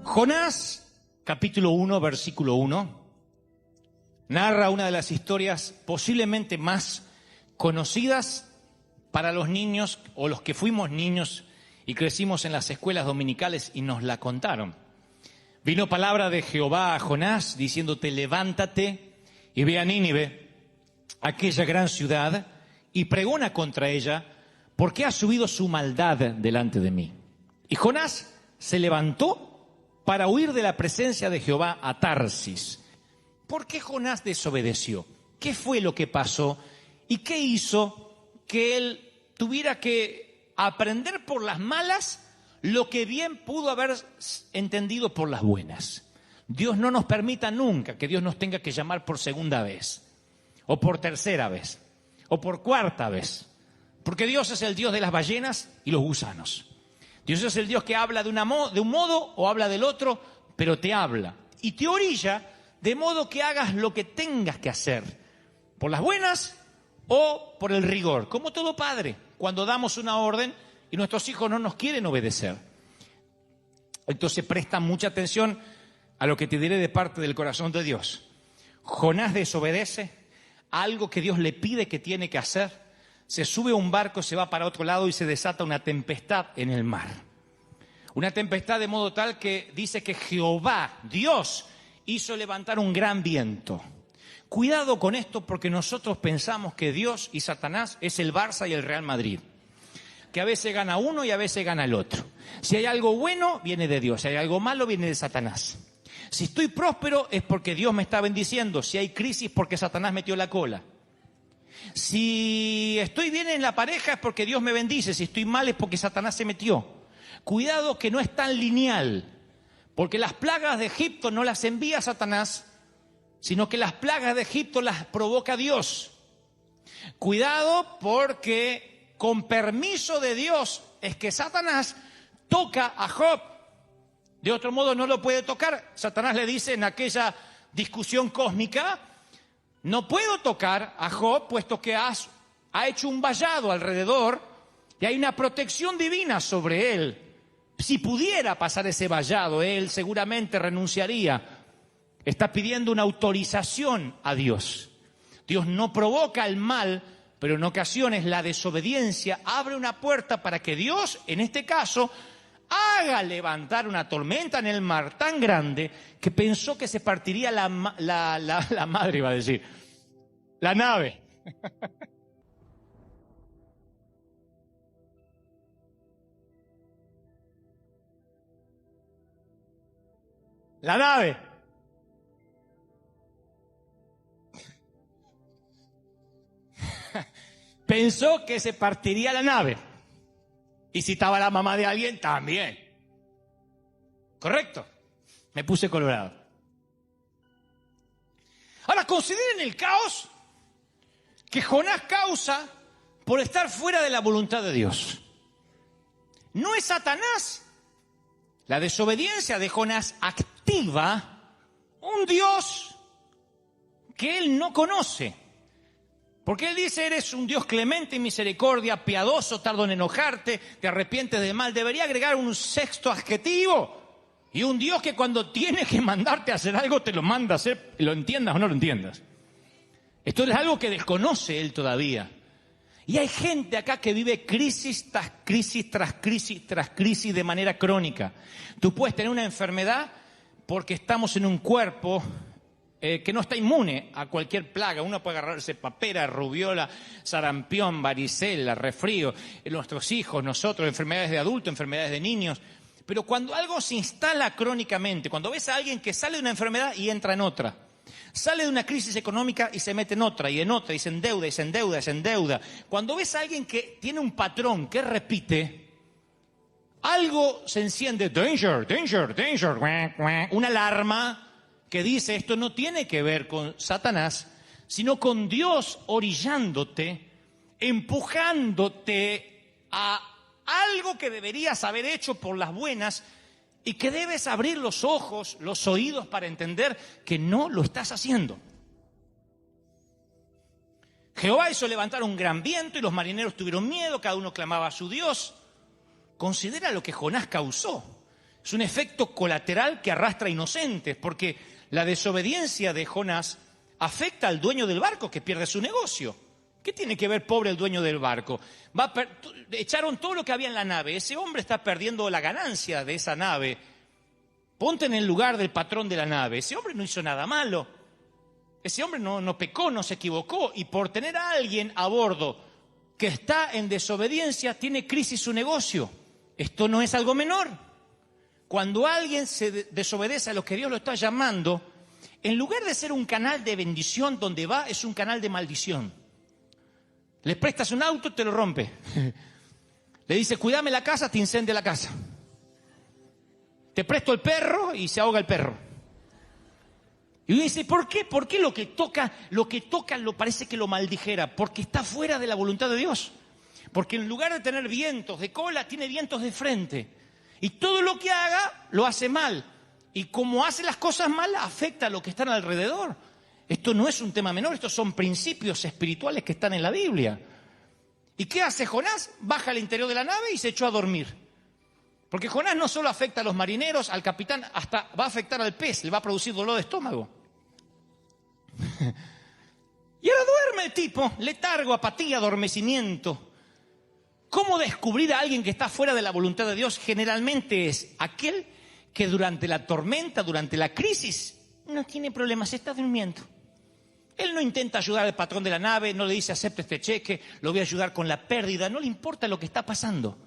Jonás, capítulo 1, versículo 1, narra una de las historias posiblemente más conocidas para los niños o los que fuimos niños y crecimos en las escuelas dominicales y nos la contaron. Vino palabra de Jehová a Jonás diciéndote: levántate y ve a Nínive, aquella gran ciudad, y pregona contra ella, porque ha subido su maldad delante de mí. Y Jonás se levantó para huir de la presencia de Jehová a Tarsis. ¿Por qué Jonás desobedeció? ¿Qué fue lo que pasó? ¿Y qué hizo que él tuviera que aprender por las malas lo que bien pudo haber entendido por las buenas? Dios no nos permita nunca que Dios nos tenga que llamar por segunda vez, o por tercera vez, o por cuarta vez. Porque Dios es el Dios de las ballenas y los gusanos. Dios es el Dios que habla de un modo o habla del otro, pero te habla y te orilla de modo que hagas lo que tengas que hacer, por las buenas o por el rigor, como todo padre, cuando damos una orden y nuestros hijos no nos quieren obedecer. Entonces presta mucha atención a lo que te diré de parte del corazón de Dios. Jonás desobedece a algo que Dios le pide que tiene que hacer. Se sube a un barco, se va para otro lado y se desata una tempestad en el mar. Una tempestad de modo tal que dice que Jehová, Dios, hizo levantar un gran viento. Cuidado con esto, porque nosotros pensamos que Dios y Satanás es el Barça y el Real Madrid. Que a veces gana uno y a veces gana el otro. Si hay algo bueno, viene de Dios. Si hay algo malo, viene de Satanás. Si estoy próspero es porque Dios me está bendiciendo. Si hay crisis, porque Satanás metió la cola. Si estoy bien en la pareja es porque Dios me bendice. Si estoy mal es porque Satanás se metió. Cuidado que no es tan lineal, porque las plagas de Egipto no las envía Satanás, sino que las plagas de Egipto las provoca Dios. Cuidado, porque con permiso de Dios es que Satanás toca a Job. De otro modo no lo puede tocar. Satanás le dice en aquella discusión cósmica: no puedo tocar a Job, puesto que ha hecho un vallado alrededor y hay una protección divina sobre él. Si pudiera pasar ese vallado, él seguramente renunciaría. Está pidiendo una autorización a Dios. Dios no provoca el mal, pero en ocasiones la desobediencia abre una puerta para que Dios, en este caso, haga levantar una tormenta en el mar tan grande que pensó que se partiría la madre, iba a decir, la nave. La nave. Pensó que se partiría la nave. Y si estaba la mamá de alguien, también. ¿Correcto? Me puse colorado. Ahora, consideren el caos que Jonás causa por estar fuera de la voluntad de Dios. No es Satanás. La desobediencia de Jonás activa un Dios que él no conoce. Porque él dice: eres un Dios clemente y misericordia, piadoso, tardo en enojarte, te arrepientes del mal. Debería agregar un sexto adjetivo. Y un Dios que cuando tiene que mandarte a hacer algo, te lo manda a hacer, lo entiendas o no lo entiendas. Esto es algo que desconoce él todavía. Y hay gente acá que vive crisis tras crisis, tras crisis, tras crisis de manera crónica. Tú puedes tener una enfermedad porque estamos en un cuerpo que no está inmune a cualquier plaga. Uno puede agarrarse papera, rubiola, sarampión, varicela, resfrío, nuestros hijos, nosotros, enfermedades de adultos, enfermedades de niños. Pero cuando algo se instala crónicamente, cuando ves a alguien que sale de una enfermedad y entra en otra, sale de una crisis económica y se mete en otra, y en otra, y se endeuda, y se endeuda, y se endeuda. Cuando ves a alguien que tiene un patrón que repite, algo se enciende: danger, danger, danger, una alarma que dice: esto no tiene que ver con Satanás, sino con Dios orillándote, empujándote a algo que deberías haber hecho por las buenas y que debes abrir los ojos, los oídos para entender que no lo estás haciendo. Jehová hizo levantar un gran viento y los marineros tuvieron miedo, cada uno clamaba a su Dios. Considera lo que Jonás causó. Es un efecto colateral que arrastra inocentes, porque la desobediencia de Jonás afecta al dueño del barco que pierde su negocio. ¿Qué tiene que ver, pobre, el dueño del barco? Echaron todo lo que había en la nave. Ese hombre está perdiendo la ganancia de esa nave. Ponte en el lugar del patrón de la nave. Ese hombre no hizo nada malo. Ese hombre no pecó, no se equivocó. Y por tener a alguien a bordo que está en desobediencia, tiene crisis su negocio. Esto no es algo menor. Cuando alguien se desobedece a lo que Dios lo está llamando, en lugar de ser un canal de bendición, donde va es un canal de maldición. Le prestas un auto, te lo rompe. Le dice, cuídame la casa, te incendia la casa. Te presto el perro y se ahoga el perro. Y uno dice, ¿por qué? ¿Por qué lo que toca lo parece que lo maldijera? Porque está fuera de la voluntad de Dios. Porque en lugar de tener vientos de cola, tiene vientos de frente. Y todo lo que haga, lo hace mal. Y como hace las cosas mal, afecta a lo que están alrededor. Esto no es un tema menor, estos son principios espirituales que están en la Biblia. ¿Y qué hace Jonás? Baja al interior de la nave y se echó a dormir. Porque Jonás no solo afecta a los marineros, al capitán, hasta va a afectar al pez, le va a producir dolor de estómago. Y ahora duerme el tipo, letargo, apatía, adormecimiento. ¿Cómo descubrir a alguien que está fuera de la voluntad de Dios? Generalmente es aquel que durante la tormenta, durante la crisis, no tiene problemas, está durmiendo. Él no intenta ayudar al patrón de la nave, no le dice acepte este cheque, lo voy a ayudar con la pérdida, no le importa lo que está pasando.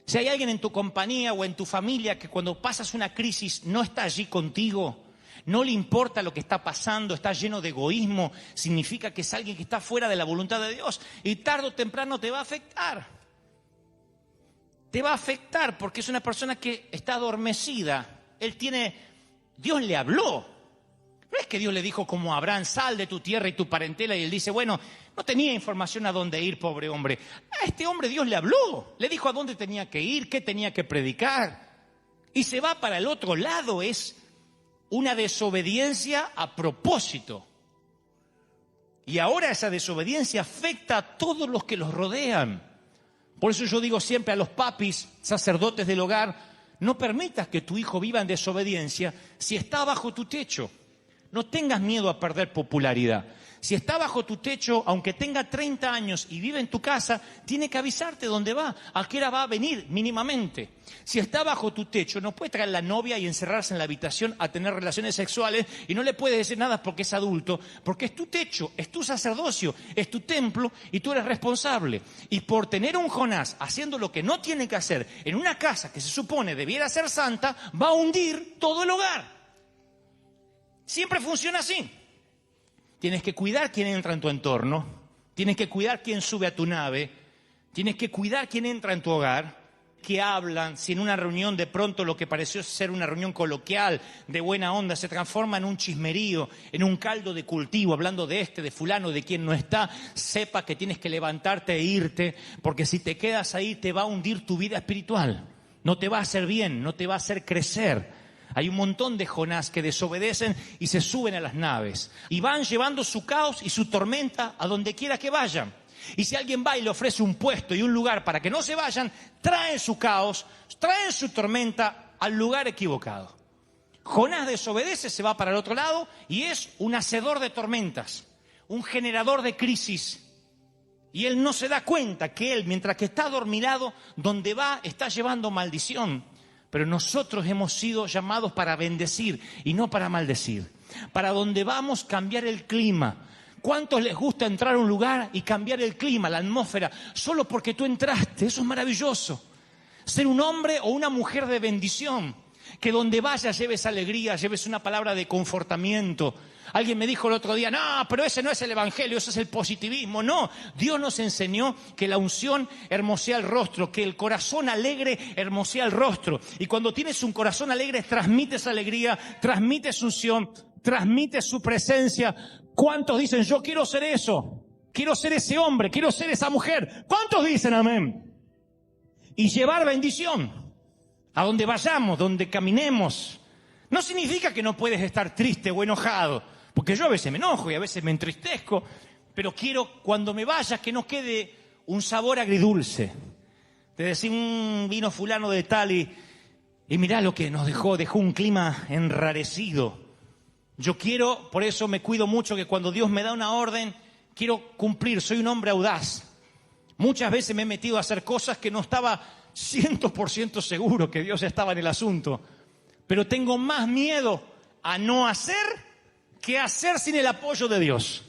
Si hay alguien en tu compañía o en tu familia que cuando pasas una crisis no está allí contigo, no le importa lo que está pasando, está lleno de egoísmo, significa que es alguien que está fuera de la voluntad de Dios y tarde o temprano te va a afectar. Te va a afectar porque es una persona que está adormecida. Dios le habló. No es que Dios le dijo como a Abraham, sal de tu tierra y tu parentela, y él dice, bueno, no tenía información a dónde ir, pobre hombre. A este hombre Dios le habló, le dijo a dónde tenía que ir, qué tenía que predicar. Y se va para el otro lado, es una desobediencia a propósito. Y ahora esa desobediencia afecta a todos los que los rodean. Por eso yo digo siempre a los papis, sacerdotes del hogar, no permitas que tu hijo viva en desobediencia si está bajo tu techo. No tengas miedo a perder popularidad. Si está bajo tu techo, aunque tenga 30 años y vive en tu casa, tiene que avisarte dónde va, a qué hora va a venir mínimamente. Si está bajo tu techo, no puede traer la novia y encerrarse en la habitación a tener relaciones sexuales y no le puedes decir nada porque es adulto, porque es tu techo, es tu sacerdocio, es tu templo y tú eres responsable. Y por tener un Jonás haciendo lo que no tiene que hacer en una casa que se supone debiera ser santa, va a hundir todo el hogar. Siempre funciona así. Tienes que cuidar quién entra en tu entorno, tienes que cuidar quién sube a tu nave, tienes que cuidar quién entra en tu hogar, qué hablan, si en una reunión de pronto lo que pareció ser una reunión coloquial, de buena onda, se transforma en un chismerío, en un caldo de cultivo, hablando de de fulano, de quien no está, sepa que tienes que levantarte e irte, porque si te quedas ahí te va a hundir tu vida espiritual, no te va a hacer bien, no te va a hacer crecer. Hay un montón de Jonás que desobedecen y se suben a las naves y van llevando su caos y su tormenta a donde quiera que vayan. Y si alguien va y le ofrece un puesto y un lugar para que no se vayan, traen su caos, traen su tormenta al lugar equivocado. Jonás desobedece, se va para el otro lado y es un hacedor de tormentas, un generador de crisis. Y él no se da cuenta que él, mientras que está adormilado, donde va está llevando maldición. Pero nosotros hemos sido llamados para bendecir y no para maldecir. Para donde vamos, cambiar el clima. ¿Cuántos les gusta entrar a un lugar y cambiar el clima, la atmósfera, solo porque tú entraste? Eso es maravilloso. Ser un hombre o una mujer de bendición. Que donde vayas lleves alegría, lleves una palabra de confortamiento. Alguien me dijo el otro día, no, pero ese no es el evangelio, eso es el positivismo. No, Dios nos enseñó que la unción hermosea el rostro, que el corazón alegre hermosea el rostro. Y cuando tienes un corazón alegre, transmites alegría, transmites unción, transmites su presencia. ¿Cuántos dicen, yo quiero ser eso? Quiero ser ese hombre, quiero ser esa mujer. ¿Cuántos dicen amén? Y llevar bendición. A donde vayamos, donde caminemos. No significa que no puedes estar triste o enojado, porque yo a veces me enojo y a veces me entristezco, pero quiero cuando me vaya que no quede un sabor agridulce. Te decía vino fulano de tal y Y mirá lo que nos dejó un clima enrarecido. Yo quiero, por eso me cuido mucho que cuando Dios me da una orden, quiero cumplir, soy un hombre audaz. Muchas veces me he metido a hacer cosas que no estaba 100% seguro que Dios estaba en el asunto. Pero tengo más miedo a no hacer que hacer sin el apoyo de Dios.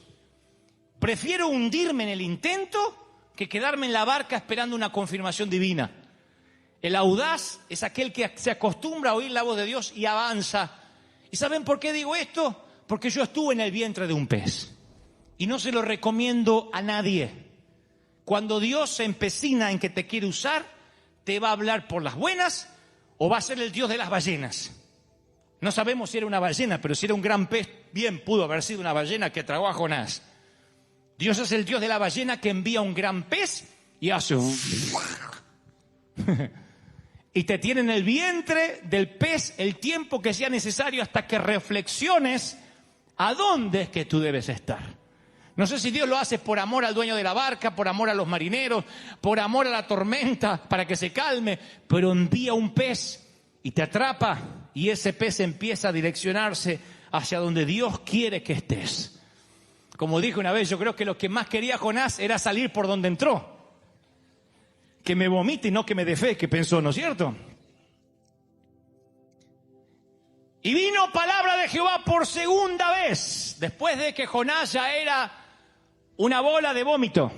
Prefiero hundirme en el intento que quedarme en la barca esperando una confirmación divina. El audaz es aquel que se acostumbra a oír la voz de Dios y avanza. ¿Y saben por qué digo esto? Porque yo estuve en el vientre de un pez. Y no se lo recomiendo a nadie. Cuando Dios se empecina en que te quiere usar, te va a hablar por las buenas o va a ser el Dios de las ballenas. No sabemos si era una ballena, pero si era un gran pez, bien pudo haber sido una ballena que tragó a Jonás. Dios es el Dios de la ballena que envía un gran pez y hace y te tiene en el vientre del pez el tiempo que sea necesario hasta que reflexiones a dónde es que tú debes estar. No sé si Dios lo hace por amor al dueño de la barca, por amor a los marineros, por amor a la tormenta, para que se calme, pero envía un pez y te atrapa y ese pez empieza a direccionarse hacia donde Dios quiere que estés. Como dije una vez, yo creo que lo que más quería Jonás era salir por donde entró. Que me vomite y no que me dé fe, que pensó, ¿no es cierto? Y vino palabra de Jehová por segunda vez, después de que Jonás ya era una bola de vómito.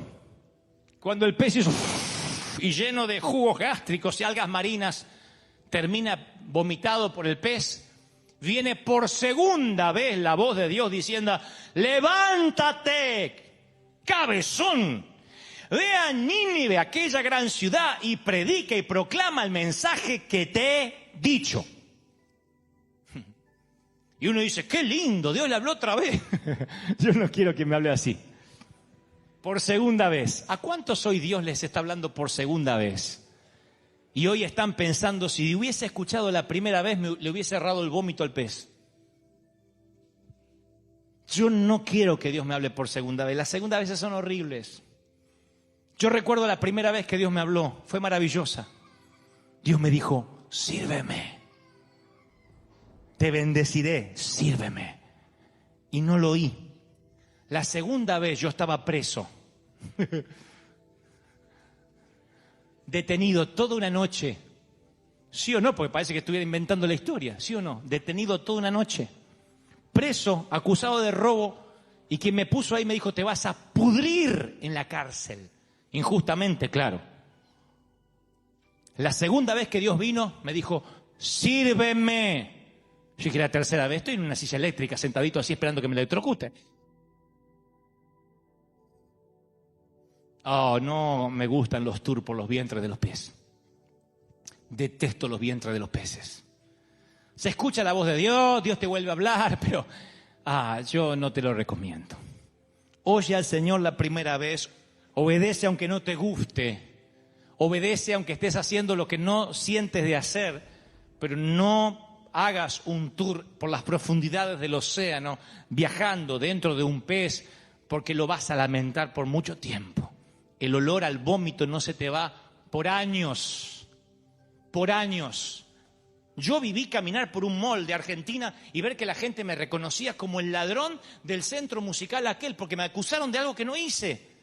Cuando el pez hizo y lleno de jugos gástricos y algas marinas, termina vomitado por el pez. Viene por segunda vez la voz de Dios diciendo: levántate, cabezón. Ve a Nínive, aquella gran ciudad, y predica y proclama el mensaje que te he dicho. Y uno dice, qué lindo, Dios le habló otra vez. Yo no quiero que me hable así. Por segunda vez. ¿A cuántos hoy Dios les está hablando por segunda vez? Y hoy están pensando, si hubiese escuchado la primera vez, le hubiese errado el vómito al pez. Yo no quiero que Dios me hable por segunda vez. Las segundas veces son horribles. Yo recuerdo la primera vez que Dios me habló, fue maravillosa. Dios me dijo, sírveme. Te bendeciré, sírveme. Y no lo oí. La segunda vez yo estaba preso. Detenido toda una noche. ¿Sí o no? Porque parece que estuviera inventando la historia. ¿Sí o no? Detenido toda una noche. Preso, acusado de robo. Y quien me puso ahí me dijo, te vas a pudrir en la cárcel. Injustamente, claro. La segunda vez que Dios vino, me dijo, sírveme. Yo dije, la tercera vez, estoy en una silla eléctrica, sentadito así, esperando que me electrocute. Oh, no me gustan los tours por los vientres de los peces. Detesto los vientres de los peces. Se escucha la voz de Dios, Dios te vuelve a hablar, pero yo no te lo recomiendo. Oye al Señor la primera vez, obedece aunque no te guste, obedece aunque estés haciendo lo que no sientes de hacer, pero no hagas un tour por las profundidades del océano, viajando dentro de un pez, porque lo vas a lamentar por mucho tiempo. El olor al vómito no se te va por años, por años. Yo viví caminar por un mall de Argentina y ver que la gente me reconocía como el ladrón del centro musical aquel, porque me acusaron de algo que no hice.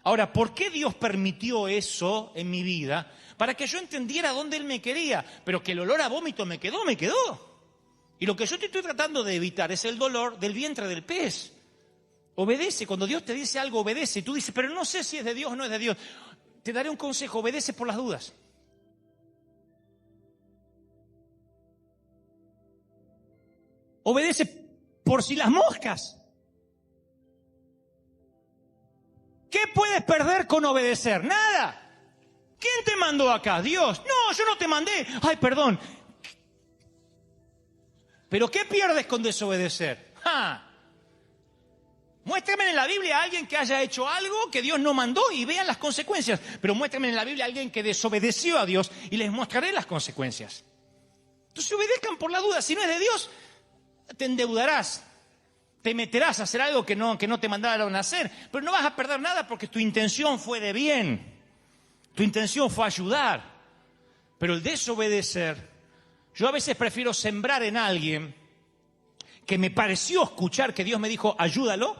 Ahora, ¿por qué Dios permitió eso en mi vida? Para que yo entendiera dónde Él me quería. Pero que el olor a vómito me quedó. Y lo que yo te estoy tratando de evitar es el dolor del vientre del pez. Obedece. Cuando Dios te dice algo, obedece. Y tú dices, pero no sé si es de Dios o no es de Dios. Te daré un consejo, obedece por las dudas. Obedece por si las moscas. ¿Qué puedes perder con obedecer? Nada. ¿Quién te mandó acá? Dios. No, yo no te mandé. Ay, perdón. ¿Pero qué pierdes con desobedecer? Muéstrame en la Biblia a alguien que haya hecho algo que Dios no mandó y vean las consecuencias. Pero muéstrame en la Biblia a alguien que desobedeció a Dios y les mostraré las consecuencias. Entonces obedezcan por la duda. Si no es de Dios, te endeudarás. Te meterás a hacer algo que no te mandaron a hacer, pero no vas a perder nada porque tu intención fue de bien. Tu intención fue ayudar. Pero el desobedecer Yo a veces prefiero sembrar en alguien que me pareció escuchar que Dios me dijo, ayúdalo,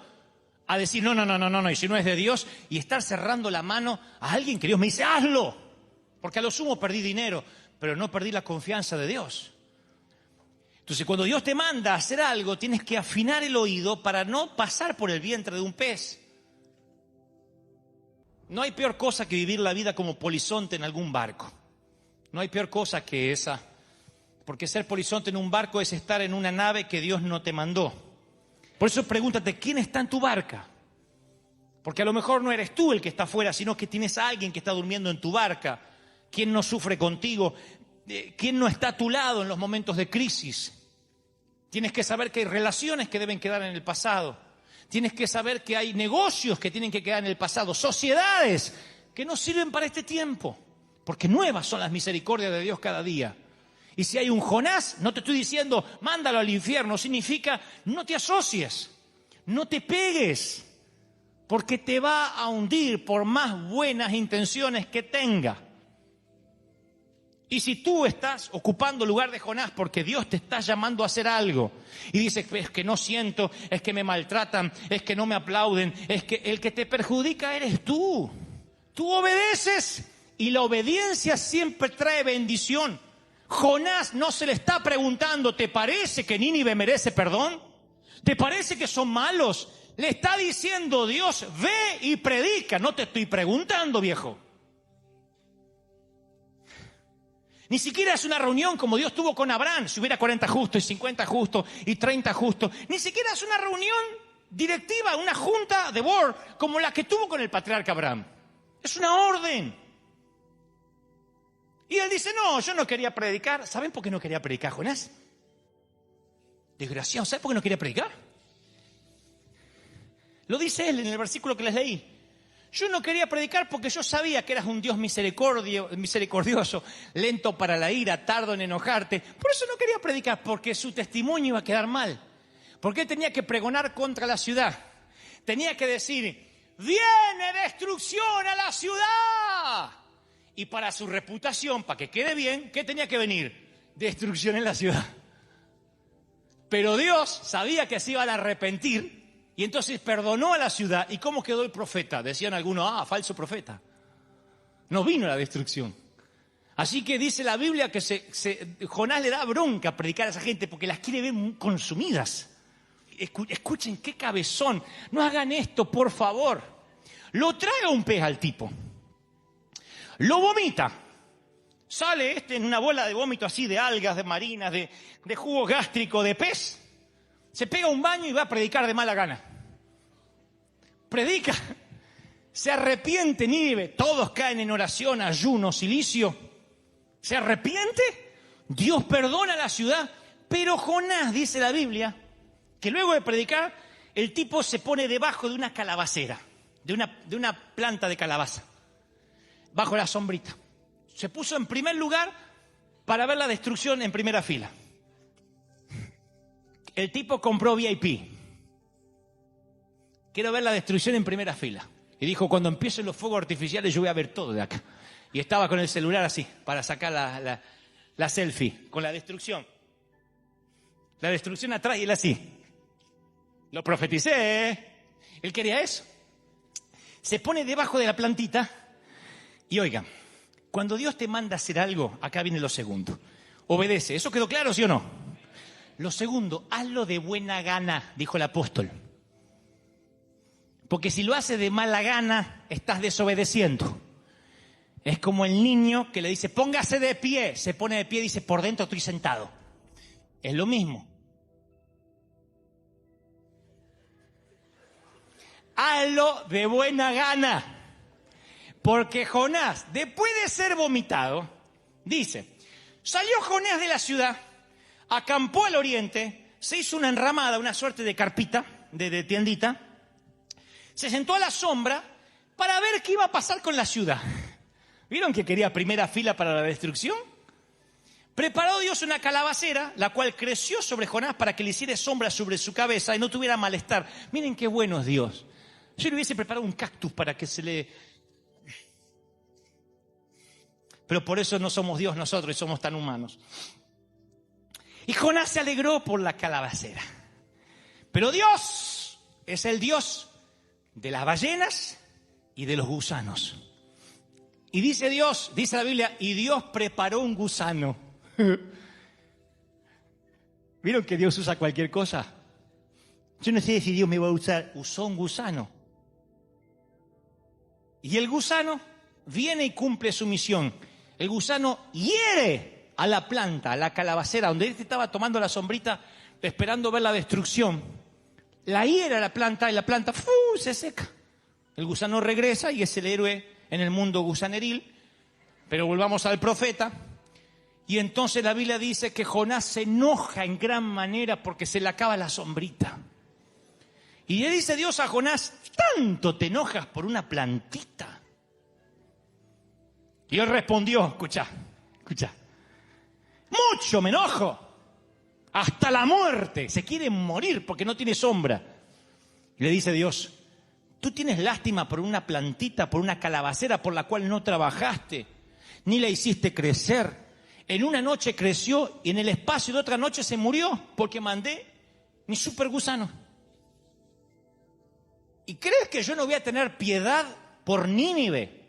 a decir, no, y si no es de Dios, y estar cerrando la mano a alguien que Dios me dice, hazlo. Porque a lo sumo perdí dinero, pero no perdí la confianza de Dios. Entonces, cuando Dios te manda a hacer algo, tienes que afinar el oído para no pasar por el vientre de un pez. No hay peor cosa que vivir la vida como polizonte en algún barco. No hay peor cosa que esa. Porque ser polizonte en un barco es estar en una nave que Dios no te mandó. Por eso pregúntate, ¿quién está en tu barca? Porque a lo mejor no eres tú el que está afuera, sino que tienes a alguien que está durmiendo en tu barca. ¿Quién no sufre contigo? ¿Quién no está a tu lado en los momentos de crisis? Tienes que saber que hay relaciones que deben quedar en el pasado. Tienes que saber que hay negocios que tienen que quedar en el pasado. Sociedades que no sirven para este tiempo. Porque nuevas son las misericordias de Dios cada día. Y si hay un Jonás, no te estoy diciendo, mándalo al infierno. Significa, no te asocies, no te pegues. Porque te va a hundir por más buenas intenciones que tenga. Y si tú estás ocupando el lugar de Jonás porque Dios te está llamando a hacer algo y dices, es que no siento, es que me maltratan, es que no me aplauden, es que el que te perjudica eres tú. Tú obedeces y la obediencia siempre trae bendición. Jonás no se le está preguntando, ¿te parece que Nínive merece perdón? ¿Te parece que son malos? Le está diciendo Dios, ve y predica. No te estoy preguntando, viejo. Ni siquiera es una reunión como Dios tuvo con Abraham, si hubiera 40 justos y 50 justos y 30 justos. Ni siquiera es una reunión directiva, una junta de board como la que tuvo con el patriarca Abraham. Es una orden. Y él dice, no, yo no quería predicar. ¿Saben por qué no quería predicar, Jonás? Desgraciado, ¿saben por qué no quería predicar? Lo dice él en el versículo que les leí. Yo no quería predicar porque yo sabía que eras un Dios misericordioso, lento para la ira, tardo en enojarte. Por eso no quería predicar, porque su testimonio iba a quedar mal. Porque él tenía que pregonar contra la ciudad. Tenía que decir, viene destrucción a la ciudad. Y para su reputación, para que quede bien, ¿qué tenía que venir? Destrucción en la ciudad. Pero Dios sabía que se iban a arrepentir. Y entonces perdonó a la ciudad. ¿Y cómo quedó el profeta? Decían algunos, falso profeta. No vino la destrucción. Así que dice la Biblia que Jonás le da bronca a predicar a esa gente porque las quiere ver consumidas. Escuchen qué cabezón. No hagan esto, por favor. Lo traga un pez al tipo. Lo vomita. Sale en una bola de vómito así de algas, de marinas, de jugo gástrico, de pez. Se pega un baño y va a predicar de mala gana. Predica. Se arrepiente Nínive. Todos caen en oración, ayuno, cilicio. Se arrepiente. Dios perdona a la ciudad. Pero Jonás, dice la Biblia, que luego de predicar, el tipo se pone debajo de una calabacera. De una planta de calabaza. Bajo la sombrita. Se puso en primer lugar para ver la destrucción en primera fila. El tipo compró VIP. Quiero ver la destrucción en primera fila. Y dijo, cuando empiecen los fuegos artificiales yo voy a ver todo de acá. Y estaba con el celular así, para sacar la selfie, con la destrucción. La destrucción atrás y él así. Lo profeticé, ¿eh? Él quería eso. Se pone debajo de la plantita. Y oigan, cuando Dios te manda a hacer algo, acá viene lo segundo. Obedece. ¿Eso quedó claro, sí o no? Lo segundo, hazlo de buena gana, dijo el apóstol. Porque si lo haces de mala gana, estás desobedeciendo. Es como el niño que le dice, póngase de pie. Se pone de pie y dice, por dentro estoy sentado. Es lo mismo. Hazlo de buena gana. Porque Jonás, después de ser vomitado, dice, salió Jonás de la ciudad, acampó al oriente, se hizo una enramada, una suerte de carpita, de tiendita, se sentó a la sombra para ver qué iba a pasar con la ciudad. ¿Vieron que quería primera fila para la destrucción? Preparó Dios una calabacera, la cual creció sobre Jonás para que le hiciera sombra sobre su cabeza y no tuviera malestar. Miren qué bueno es Dios. Yo le hubiese preparado un cactus para que se le... Pero por eso no somos Dios nosotros y somos tan humanos. Y Jonás se alegró por la calabacera. Pero Dios es el Dios de las ballenas y de los gusanos. Y dice Dios, dice la Biblia, y Dios preparó un gusano. ¿Vieron que Dios usa cualquier cosa? Yo no sé si Dios me va a usar. Usó un gusano. Y el gusano viene y cumple su misión. El gusano hiere a la planta, a la calabacera, donde él estaba tomando la sombrita, esperando ver la destrucción. La hiere a la planta y la planta se seca. El gusano regresa y es el héroe en el mundo gusaneril. Pero volvamos al profeta. Y entonces la Biblia dice que Jonás se enoja en gran manera porque se le acaba la sombrita. Y le dice Dios a Jonás, ¿tanto te enojas por una plantita? Y él respondió, escucha, mucho me enojo, hasta la muerte, se quiere morir porque no tiene sombra. Y le dice Dios, tú tienes lástima por una plantita, por una calabacera por la cual no trabajaste, ni la hiciste crecer. En una noche creció y en el espacio de otra noche se murió porque mandé mi super gusano. ¿Y crees que yo no voy a tener piedad por Nínive?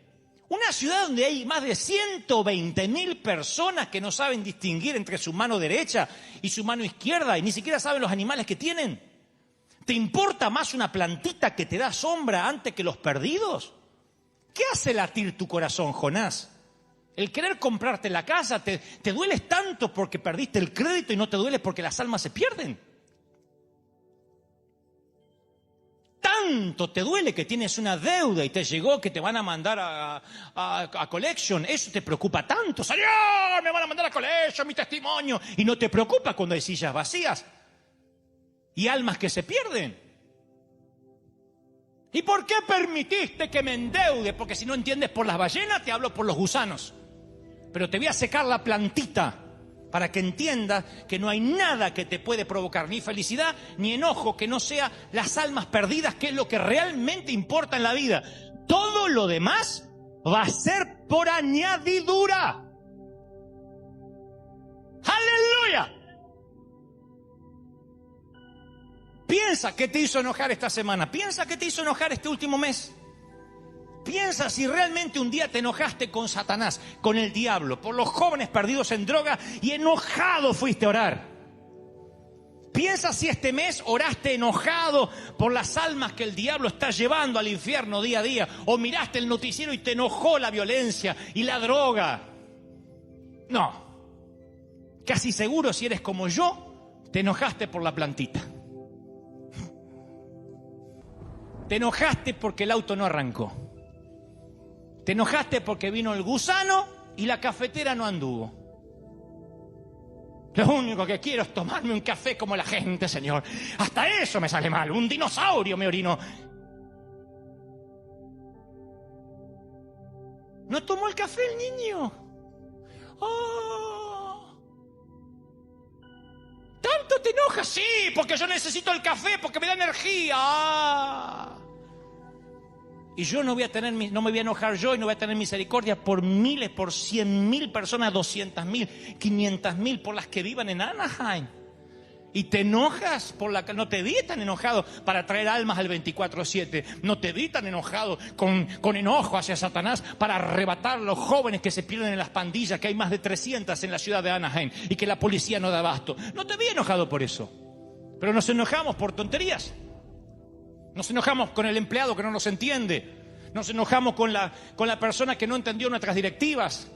Una ciudad donde hay más de 120.000 personas que no saben distinguir entre su mano derecha y su mano izquierda y ni siquiera saben los animales que tienen. ¿Te importa más una plantita que te da sombra antes que los perdidos? ¿Qué hace latir tu corazón, Jonás? El querer comprarte la casa, ¿te dueles tanto porque perdiste el crédito y no te duele porque las almas se pierden? Tanto te duele que tienes una deuda y te llegó que te van a mandar a collection. Eso te preocupa tanto. Señor, me van a mandar a collection, mi testimonio. Y no te preocupa cuando hay sillas vacías y almas que se pierden. ¿Y por qué permitiste que me endeude? Porque si no entiendes por las ballenas, te hablo por los gusanos. Pero te voy a secar la plantita para que entiendas que no hay nada que te puede provocar ni felicidad ni enojo que no sea las almas perdidas, que es lo que realmente importa en la vida. Todo lo demás va a ser por añadidura. ¡Aleluya! Piensa qué te hizo enojar esta semana. Piensa qué te hizo enojar este último mes. Piensa si realmente un día te enojaste con Satanás, con el diablo, por los jóvenes perdidos en droga y enojado fuiste a orar. Piensa si este mes oraste enojado por las almas que el diablo está llevando al infierno día a día. O miraste el noticiero y te enojó la violencia y la droga. No. Casi seguro si eres como yo, te enojaste por la plantita. Te enojaste porque el auto no arrancó. Te enojaste porque vino el gusano y la cafetera no anduvo. Lo único que quiero es tomarme un café como la gente, Señor. Hasta eso me sale mal. Un dinosaurio me orinó. ¿No tomó el café el niño? ¡Oh! ¿Tanto te enojas? Sí, porque yo necesito el café, porque me da energía. ¡Ah! Y yo no me voy a enojar yo y no voy a tener misericordia por miles, por 100.000 personas, 200.000, 500.000 por las que vivan en Anaheim. Y te enojas no te vi tan enojado para traer almas al 24/7. No te vi tan enojado con enojo hacia Satanás para arrebatar a los jóvenes que se pierden en las pandillas, que hay más de 300 en la ciudad de Anaheim y que la policía no da abasto. No te vi enojado por eso. Pero nos enojamos por tonterías. Nos enojamos con el empleado que no nos entiende. Nos enojamos con la persona que no entendió nuestras directivas.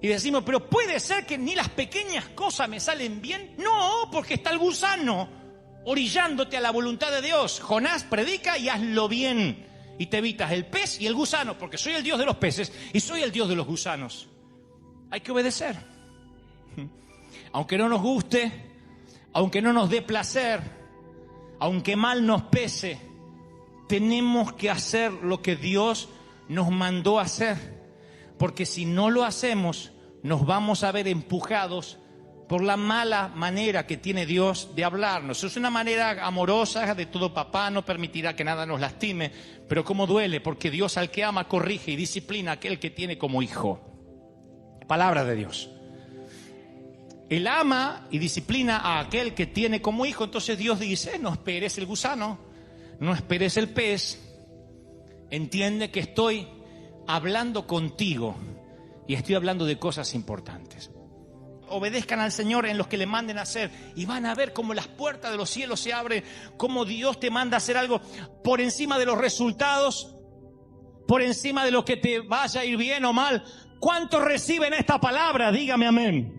Y decimos, pero puede ser que ni las pequeñas cosas me salen bien. No, porque está el gusano orillándote a la voluntad de Dios. Jonás, predica y hazlo bien. Y te evitas el pez y el gusano, porque soy el Dios de los peces y soy el Dios de los gusanos. Hay que obedecer. Aunque no nos guste, aunque no nos dé placer, aunque mal nos pese, tenemos que hacer lo que Dios nos mandó a hacer. Porque si no lo hacemos, nos vamos a ver empujados por la mala manera que tiene Dios de hablarnos. Es una manera amorosa de todo papá, no permitirá que nada nos lastime, pero cómo duele, porque Dios al que ama corrige y disciplina a aquel que tiene como hijo. Palabra de Dios. Él ama y disciplina a aquel que tiene como hijo. Entonces Dios dice, no esperes el gusano, no esperes el pez. Entiende que estoy hablando contigo y estoy hablando de cosas importantes. Obedezcan al Señor en los que le manden a hacer y van a ver cómo las puertas de los cielos se abren, cómo Dios te manda a hacer algo por encima de los resultados, por encima de lo que te vaya a ir bien o mal. ¿Cuántos reciben esta palabra? Dígame amén.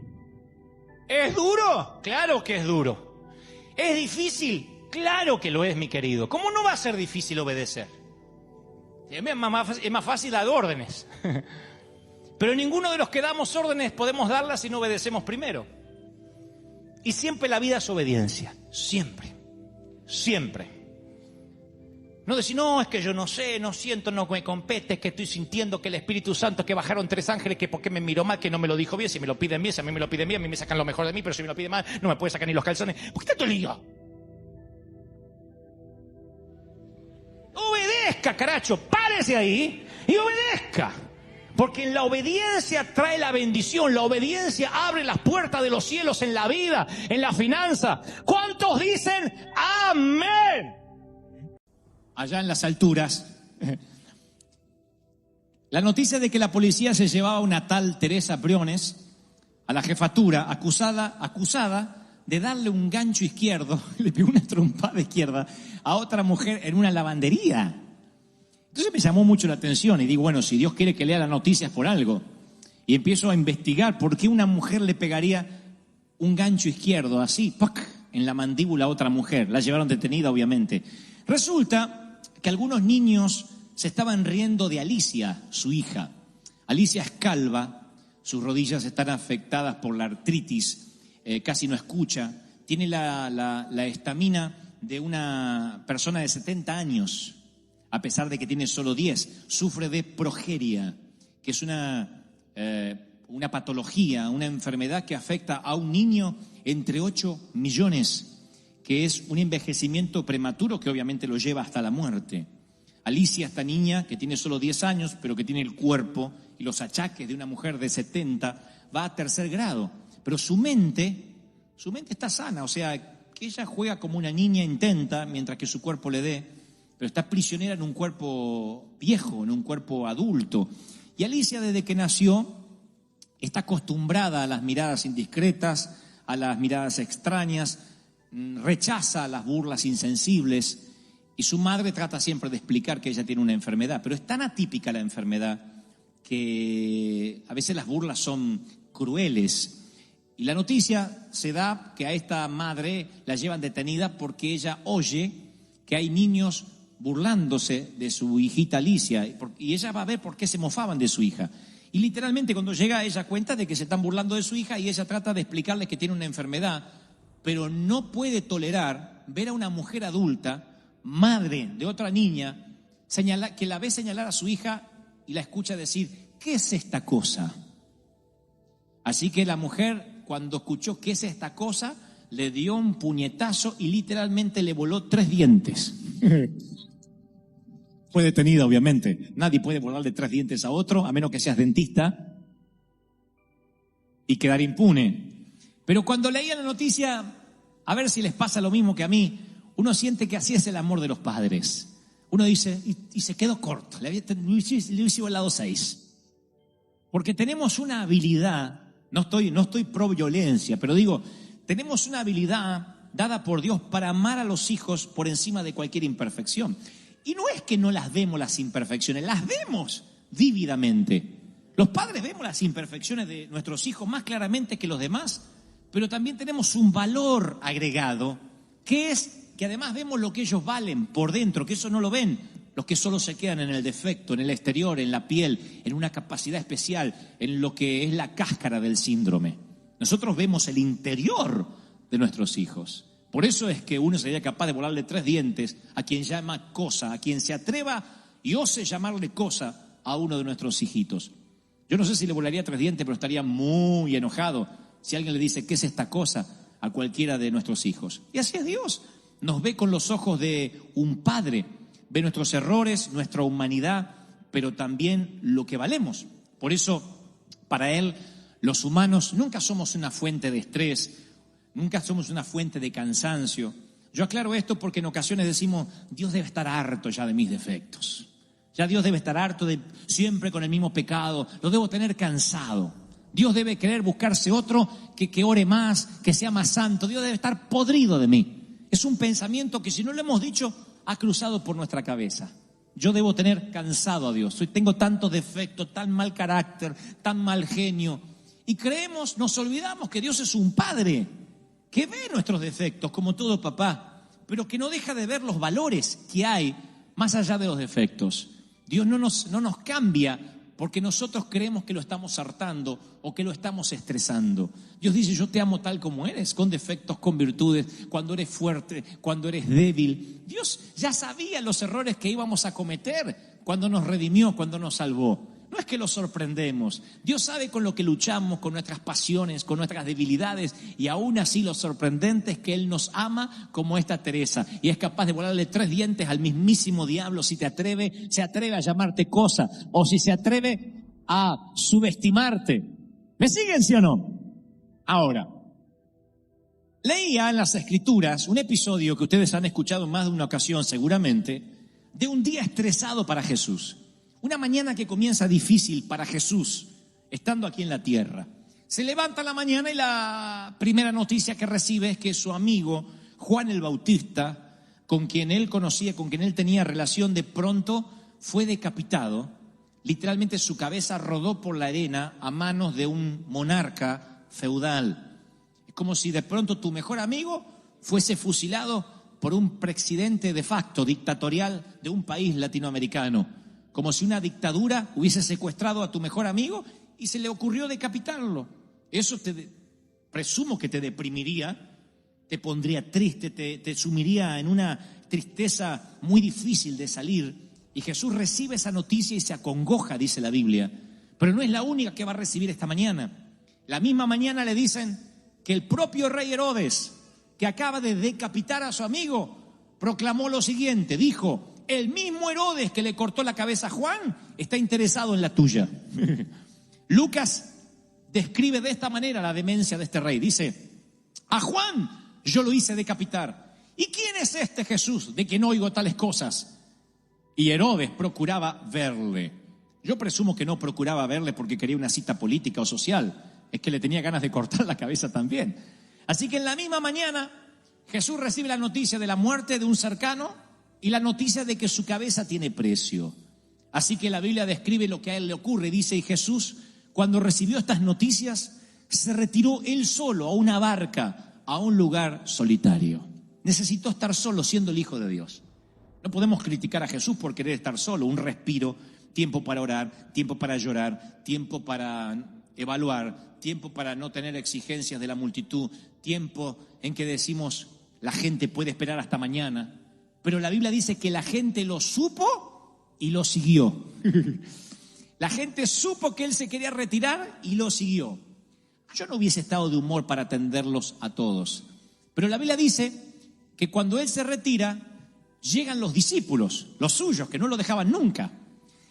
¿Es duro? Claro que es duro. ¿Es difícil? Claro que lo es, mi querido. ¿Cómo no va a ser difícil obedecer? Es más fácil dar órdenes. Pero ninguno de los que damos órdenes podemos darlas si no obedecemos primero. Y siempre la vida es obediencia. Siempre. Siempre. No decir, no, es que yo no sé, no siento, no me compete, es que estoy sintiendo que el Espíritu Santo, que bajaron 3 ángeles, que por qué me miró mal, que no me lo dijo bien, si me lo piden bien, si a mí me lo piden bien, a mí me sacan lo mejor de mí, pero si me lo piden mal, no me puede sacar ni los calzones. ¿Por qué tanto lío? Obedezca, caracho, párese ahí y obedezca. Porque en la obediencia trae la bendición, la obediencia abre las puertas de los cielos en la vida, en la finanza. ¿Cuántos dicen amén? Allá en las alturas, la noticia de que la policía se llevaba a una tal Teresa Briones a la jefatura, acusada de darle un gancho izquierdo, le pegó una trompada izquierda a otra mujer en una lavandería. Entonces me llamó mucho la atención y digo, bueno, si Dios quiere que lea las noticias por algo. Y empiezo a investigar por qué una mujer le pegaría un gancho izquierdo así, ¡pac!, en la mandíbula a otra mujer. La llevaron detenida, obviamente. Resulta que algunos niños se estaban riendo de Alicia, su hija. Alicia es calva, sus rodillas están afectadas por la artritis, casi no escucha, tiene la estamina de una persona de 70 años, a pesar de que tiene solo 10. Sufre de progeria, que es una patología, una enfermedad que afecta a un niño entre 8 millones, que es un envejecimiento prematuro que obviamente lo lleva hasta la muerte. Alicia, esta niña que tiene solo 10 años, pero que tiene el cuerpo y los achaques de una mujer de 70, va a 3er grado. Pero su mente está sana, o sea, que ella juega como una niña intenta, mientras que su cuerpo le dé, pero está prisionera en un cuerpo viejo, en un cuerpo adulto. Y Alicia, desde que nació, está acostumbrada a las miradas indiscretas, a las miradas extrañas, rechaza las burlas insensibles y su madre trata siempre de explicar que ella tiene una enfermedad, pero es tan atípica la enfermedad que a veces las burlas son crueles. Y la noticia se da que a esta madre la llevan detenida porque ella oye que hay niños burlándose de su hijita Alicia y ella va a ver por qué se mofaban de su hija. Y literalmente cuando llega ella cuenta de que se están burlando de su hija y ella trata de explicarles que tiene una enfermedad, pero no puede tolerar ver a una mujer adulta, madre de otra niña, que la ve señalar a su hija y la escucha decir, ¿qué es esta cosa? Así que la mujer, cuando escuchó ¿qué es esta cosa?, le dio un puñetazo y literalmente le voló 3 dientes. Fue detenida, obviamente. Nadie puede volarle 3 dientes a otro, a menos que seas dentista, y quedar impune. Pero cuando leía la noticia, a ver si les pasa lo mismo que a mí, uno siente que así es el amor de los padres. Uno dice, y se quedó corto, le hubiese volado 6. Porque tenemos una habilidad, no estoy pro violencia, pero digo, tenemos una habilidad dada por Dios para amar a los hijos por encima de cualquier imperfección. Y no es que no las vemos las imperfecciones, las vemos vívidamente. Los padres vemos las imperfecciones de nuestros hijos más claramente que los demás, pero también tenemos un valor agregado, que es que además vemos lo que ellos valen por dentro, que eso no lo ven los que solo se quedan en el defecto, en el exterior, en la piel, en una capacidad especial, en lo que es la cáscara del síndrome. Nosotros vemos el interior de nuestros hijos. Por eso es que uno sería capaz de volarle 3 dientes a quien llama cosa, a quien se atreva y ose llamarle cosa a uno de nuestros hijitos. Yo no sé si le volaría 3 dientes, pero estaría muy enojado si alguien le dice, ¿qué es esta cosa?, a cualquiera de nuestros hijos. Y así es Dios. Nos ve con los ojos de un padre. Ve nuestros errores, nuestra humanidad, pero también lo que valemos. Por eso, para Él, Los humanos nunca somos una fuente de estrés, nunca somos una fuente de cansancio. Yo aclaro esto porque en ocasiones decimos, Dios debe estar harto ya de mis defectos. Ya Dios debe estar harto de siempre con el mismo pecado, lo debo tener cansado. Dios debe querer buscarse otro que ore más, que sea más santo. Dios debe estar podrido de mí. Es un pensamiento que si no lo hemos dicho, ha cruzado por nuestra cabeza. Yo debo tener cansado a Dios. Tengo tantos defectos, tan mal carácter, tan mal genio. Y creemos, nos olvidamos que Dios es un padre que ve nuestros defectos como todo papá, pero que no deja de ver los valores que hay más allá de los defectos. Dios no nos cambia porque nosotros creemos que lo estamos hartando o que lo estamos estresando. Dios dice, yo te amo tal como eres, con defectos, con virtudes, cuando eres fuerte, cuando eres débil. Dios ya sabía los errores que íbamos a cometer cuando nos redimió, cuando nos salvó. No es que lo sorprendemos. Dios sabe con lo que luchamos, con nuestras pasiones, con nuestras debilidades, y aún así lo sorprendente es que Él nos ama como esta Teresa y es capaz de volarle 3 dientes al mismísimo diablo si se atreve a llamarte cosa o si se atreve a subestimarte. ¿Me siguen, sí o no? Ahora, leía en las Escrituras un episodio que ustedes han escuchado en más de una ocasión seguramente, de un día estresado para Jesús. Una mañana que comienza difícil para Jesús, estando aquí en la tierra. Se levanta la mañana y la primera noticia que recibe es que su amigo Juan el Bautista, con quien él conocía, con quien él tenía relación, de pronto fue decapitado. Literalmente su cabeza rodó por la arena a manos de un monarca feudal. Es como si de pronto tu mejor amigo fuese fusilado por un presidente de facto, dictatorial de un país latinoamericano. Como si una dictadura hubiese secuestrado a tu mejor amigo y se le ocurrió decapitarlo. Eso presumo que te deprimiría, te pondría triste, te sumiría en una tristeza muy difícil de salir. Y Jesús recibe esa noticia y se acongoja, dice la Biblia. Pero no es la única que va a recibir esta mañana. La misma mañana le dicen que el propio rey Herodes, que acaba de decapitar a su amigo, proclamó lo siguiente, dijo: el mismo Herodes que le cortó la cabeza a Juan está interesado en la tuya. Lucas describe de esta manera la demencia de este rey. Dice, a Juan yo lo hice decapitar. ¿Y quién es este Jesús de quien oigo tales cosas? Y Herodes procuraba verle. Yo presumo que no procuraba verle porque quería una cita política o social. Es que le tenía ganas de cortar la cabeza también. Así que en la misma mañana Jesús recibe la noticia de la muerte de un cercano y la noticia de que su cabeza tiene precio. Así que la Biblia describe lo que a él le ocurre. Dice, y Jesús, cuando recibió estas noticias, se retiró él solo a una barca, a un lugar solitario. Necesitó estar solo siendo el Hijo de Dios. No podemos criticar a Jesús por querer estar solo. Un respiro, tiempo para orar, tiempo para llorar, tiempo para evaluar, tiempo para no tener exigencias de la multitud, tiempo en que decimos, la gente puede esperar hasta mañana. Pero la Biblia dice que la gente lo supo y lo siguió. La gente supo que él se quería retirar y lo siguió. Yo no hubiese estado de humor para atenderlos a todos. Pero la Biblia dice que cuando él se retira, llegan los discípulos, los suyos, que no lo dejaban nunca.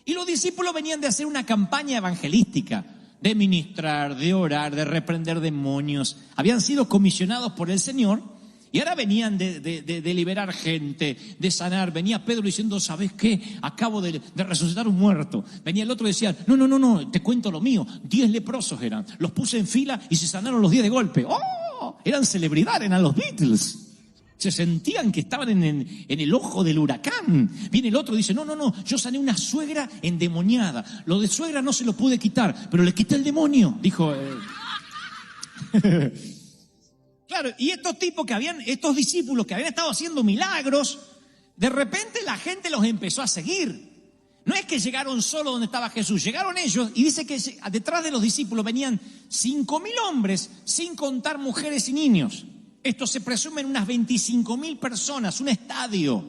Y los discípulos venían de hacer una campaña evangelística, de ministrar, de orar, de reprender demonios. Habían sido comisionados por el Señor. Y ahora venían de liberar gente, de sanar. Venía Pedro diciendo, ¿sabes qué? Acabo de resucitar un muerto. Venía el otro y decía, no, te cuento lo mío. 10 leprosos eran. Los puse en fila y se sanaron los 10 de golpe. ¡Oh! Eran celebridades, eran los Beatles. Se sentían que estaban en el ojo del huracán. Viene el otro y dice, no, yo sané una suegra endemoniada. Lo de suegra no se lo pude quitar, pero le quité el demonio. Dijo... Claro, y estos discípulos que habían estado haciendo milagros, de repente la gente los empezó a seguir. No es que llegaron solo donde estaba Jesús, llegaron ellos y dice que detrás de los discípulos venían 5.000 hombres, sin contar mujeres y niños. Esto se presumen unas 25.000 personas, un estadio.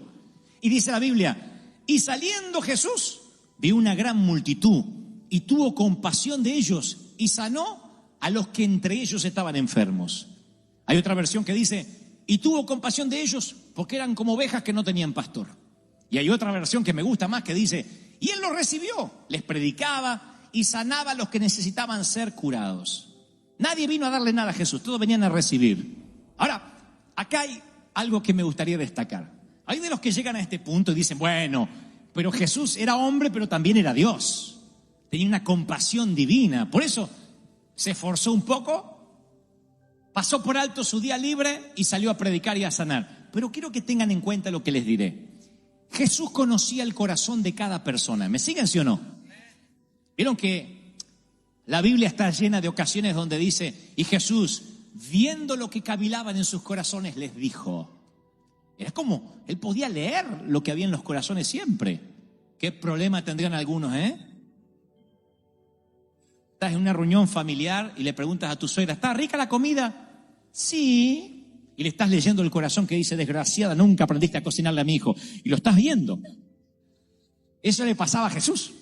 Y dice la Biblia, y saliendo Jesús, vio una gran multitud y tuvo compasión de ellos y sanó a los que entre ellos estaban enfermos. Hay otra versión que dice, y tuvo compasión de ellos porque eran como ovejas que no tenían pastor. Y hay otra versión que me gusta más que dice, y él los recibió, les predicaba y sanaba a los que necesitaban ser curados. Nadie vino a darle nada a Jesús, todos venían a recibir. Ahora, acá hay algo que me gustaría destacar. Hay de los que llegan a este punto y dicen, bueno, pero Jesús era hombre, pero también era Dios. Tenía una compasión divina. Por eso se esforzó un poco, pasó por alto su día libre y salió a predicar y a sanar. Pero quiero que tengan en cuenta lo que les diré. Jesús conocía el corazón de cada persona. ¿Me siguen, sí o no? Vieron que la Biblia está llena de ocasiones donde dice, y Jesús, viendo lo que cavilaban en sus corazones, les dijo. Era como, él podía leer lo que había en los corazones siempre. ¿Qué problema tendrían algunos, Estás en una reunión familiar y le preguntas a tu suegra, ¿está rica la comida? Sí. Y le estás leyendo el corazón que dice, desgraciada, nunca aprendiste a cocinarle a mi hijo. Y lo estás viendo. Eso le pasaba a Jesús.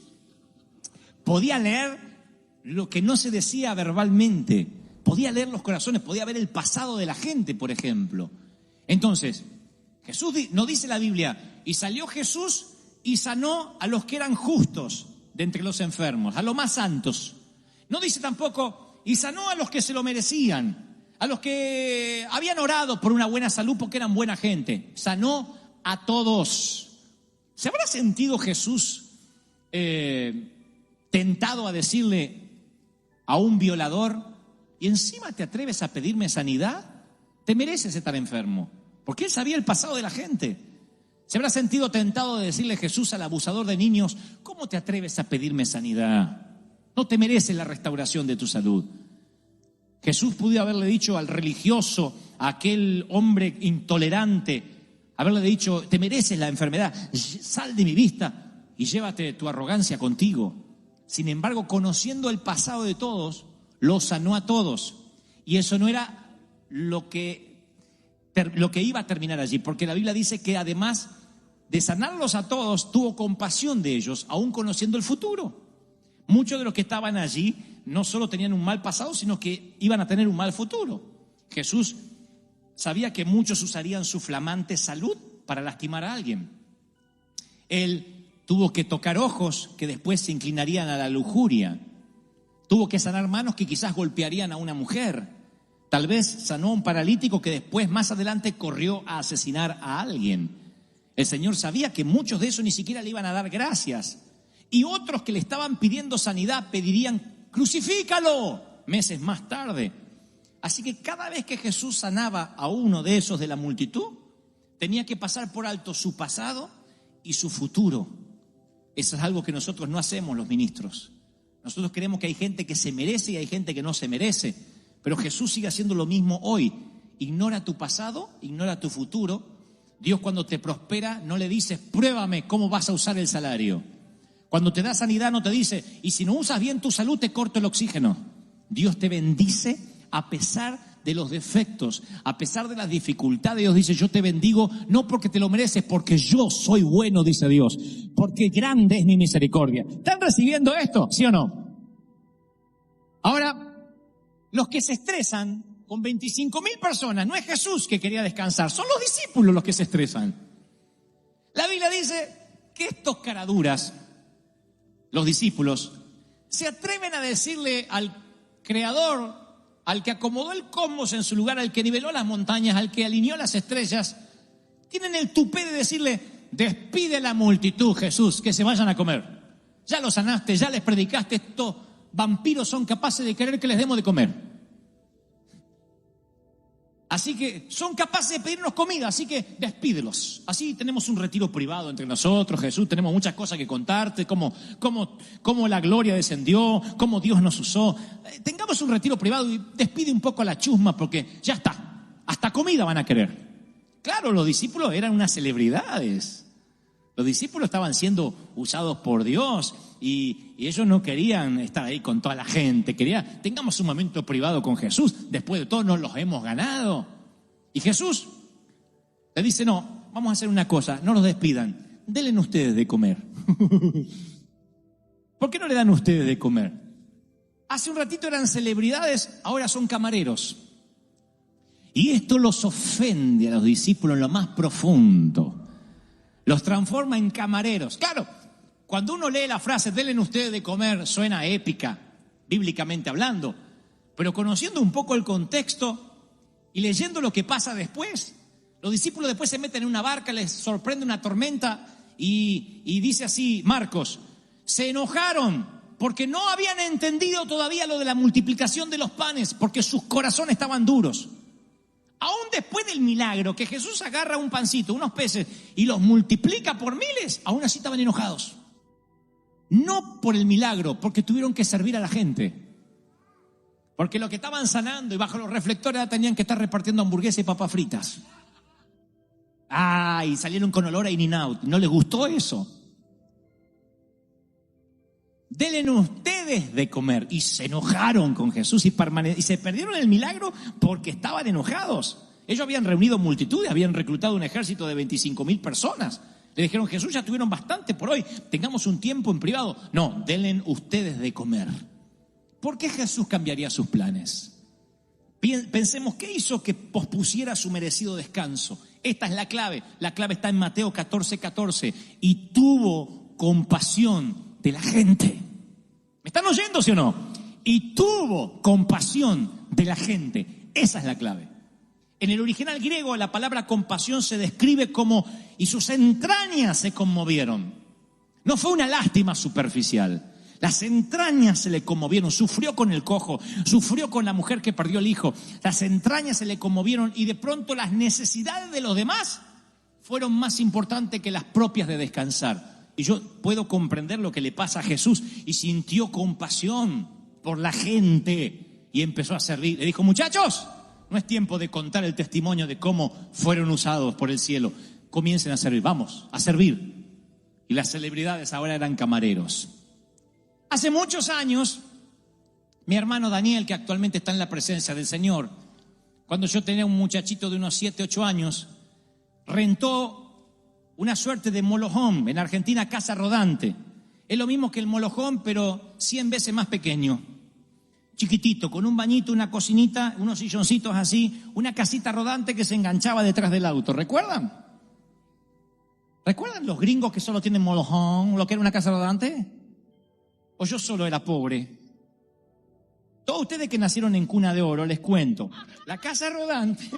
Podía leer lo que no se decía verbalmente. Podía leer los corazones, podía ver el pasado de la gente, por ejemplo. Entonces, Jesús, no dice la Biblia, y salió Jesús y sanó a los que eran justos de entre los enfermos, a los más santos. No dice tampoco, y sanó a los que se lo merecían, a los que habían orado por una buena salud porque eran buena gente. Sanó a todos. ¿Se habrá sentido Jesús tentado a decirle a un violador, y encima te atreves a pedirme sanidad? Te mereces estar enfermo. Porque él sabía el pasado de la gente. ¿Se habrá sentido tentado de decirle Jesús al abusador de niños, ¿cómo te atreves a pedirme sanidad? No te mereces la restauración de tu salud. Jesús pudo haberle dicho al religioso, a aquel hombre intolerante, haberle dicho, te mereces la enfermedad, sal de mi vista y llévate tu arrogancia contigo. Sin embargo, conociendo el pasado de todos, los sanó a todos. Y eso no era lo que iba a terminar allí, porque la Biblia dice que además de sanarlos a todos, tuvo compasión de ellos, aún conociendo el futuro. Muchos de los que estaban allí no solo tenían un mal pasado, sino que iban a tener un mal futuro. Jesús sabía que muchos usarían su flamante salud para lastimar a alguien. Él tuvo que tocar ojos que después se inclinarían a la lujuria. Tuvo que sanar manos que quizás golpearían a una mujer. Tal vez sanó a un paralítico que después, más adelante, corrió a asesinar a alguien. El Señor sabía que muchos de esos ni siquiera le iban a dar gracias. Y otros que le estaban pidiendo sanidad pedirían, crucifícalo, meses más tarde. Así que cada vez que Jesús sanaba a uno de esos de la multitud, tenía que pasar por alto su pasado y su futuro. Eso es algo que nosotros no hacemos los ministros. Nosotros creemos que hay gente que se merece y hay gente que no se merece. Pero Jesús sigue haciendo lo mismo hoy. Ignora tu pasado, ignora tu futuro. Dios, cuando te prospera, no le dices, pruébame cómo vas a usar el salario. Cuando te da sanidad, no te dice, y si no usas bien tu salud, te corto el oxígeno. Dios te bendice a pesar de los defectos, a pesar de las dificultades. Dios dice, yo te bendigo no porque te lo mereces, porque yo soy bueno, dice Dios, porque grande es mi misericordia. ¿Están recibiendo esto? ¿Sí o no? Ahora, los que se estresan con 25.000 personas, no es Jesús que quería descansar, son los discípulos los que se estresan. La Biblia dice que estos caraduras, los discípulos, se atreven a decirle al Creador, al que acomodó el cosmos en su lugar, al que niveló las montañas, al que alineó las estrellas, tienen el tupé de decirle, despide la multitud, Jesús, que se vayan a comer. Ya los sanaste, ya les predicaste, estos vampiros son capaces de querer que les demos de comer. Así que son capaces de pedirnos comida, así que despídelos. Así tenemos un retiro privado entre nosotros, Jesús, tenemos muchas cosas que contarte, cómo la gloria descendió, cómo Dios nos usó. Tengamos un retiro privado y despide un poco a la chusma porque ya está, hasta comida van a querer. Claro, los discípulos eran unas celebridades. Los discípulos estaban siendo usados por Dios y ellos no querían estar ahí con toda la gente. Tengamos un momento privado con Jesús. Después de todo nos los hemos ganado. Y Jesús le dice, no, vamos a hacer una cosa, no los despidan. Denle ustedes de comer. ¿Por qué no le dan ustedes de comer? Hace un ratito eran celebridades, ahora son camareros. Y esto los ofende a los discípulos en lo más profundo. Los transforma en camareros. Claro, cuando uno lee la frase, denle ustedes de comer, suena épica, bíblicamente hablando. Pero conociendo un poco el contexto y leyendo lo que pasa después, los discípulos después se meten en una barca, les sorprende una tormenta y dice así Marcos: se enojaron porque no habían entendido todavía lo de la multiplicación de los panes, porque sus corazones estaban duros. Aún después del milagro, que Jesús agarra un pancito, unos peces y los multiplica por miles, aún así estaban enojados. No por el milagro, porque tuvieron que servir a la gente. Porque lo que estaban sanando y bajo los reflectores tenían que estar repartiendo hamburguesas y papas fritas. Y salieron con olor a In-N-Out. ¿No les gustó eso? Denle ustedes de comer. Y se enojaron con Jesús y se perdieron el milagro porque estaban enojados. Ellos habían reunido multitudes, habían reclutado un ejército de 25,000 personas. Le dijeron: Jesús, ya tuvieron bastante por hoy, tengamos un tiempo en privado. No, denle ustedes de comer. ¿Por qué Jesús cambiaría sus planes? Pensemos, ¿qué hizo que pospusiera su merecido descanso? Esta es la clave. La clave está en Mateo 14:14. Y tuvo compasión de la gente. ¿Me están oyendo, sí o no? Y tuvo compasión de la gente. Esa es la clave. En el original griego, la palabra compasión se describe como: y sus entrañas se conmovieron. No fue una lástima superficial. Las entrañas se le conmovieron. Sufrió con el cojo, sufrió con la mujer que perdió el hijo. Las entrañas se le conmovieron y de pronto las necesidades de los demás fueron más importantes que las propias de descansar. Y yo puedo comprender lo que le pasa a Jesús, y sintió compasión por la gente y empezó a servir. Le dijo: muchachos, no es tiempo de contar el testimonio de cómo fueron usados por el cielo. Comiencen a servir, vamos, a servir. Y las celebridades ahora eran camareros. Hace muchos años, mi hermano Daniel, que actualmente está en la presencia del Señor, cuando yo tenía un muchachito de unos 7, 8 años, rentó una suerte de molohome, en Argentina casa rodante. Es lo mismo que el molohome, pero 100 veces más pequeño. Chiquitito, con un bañito, una cocinita, unos silloncitos así, una casita rodante que se enganchaba detrás del auto. ¿Recuerdan? ¿Recuerdan los gringos que solo tienen molohome, lo que era una casa rodante? ¿O yo solo era pobre? Todos ustedes que nacieron en cuna de oro, les cuento. La casa rodante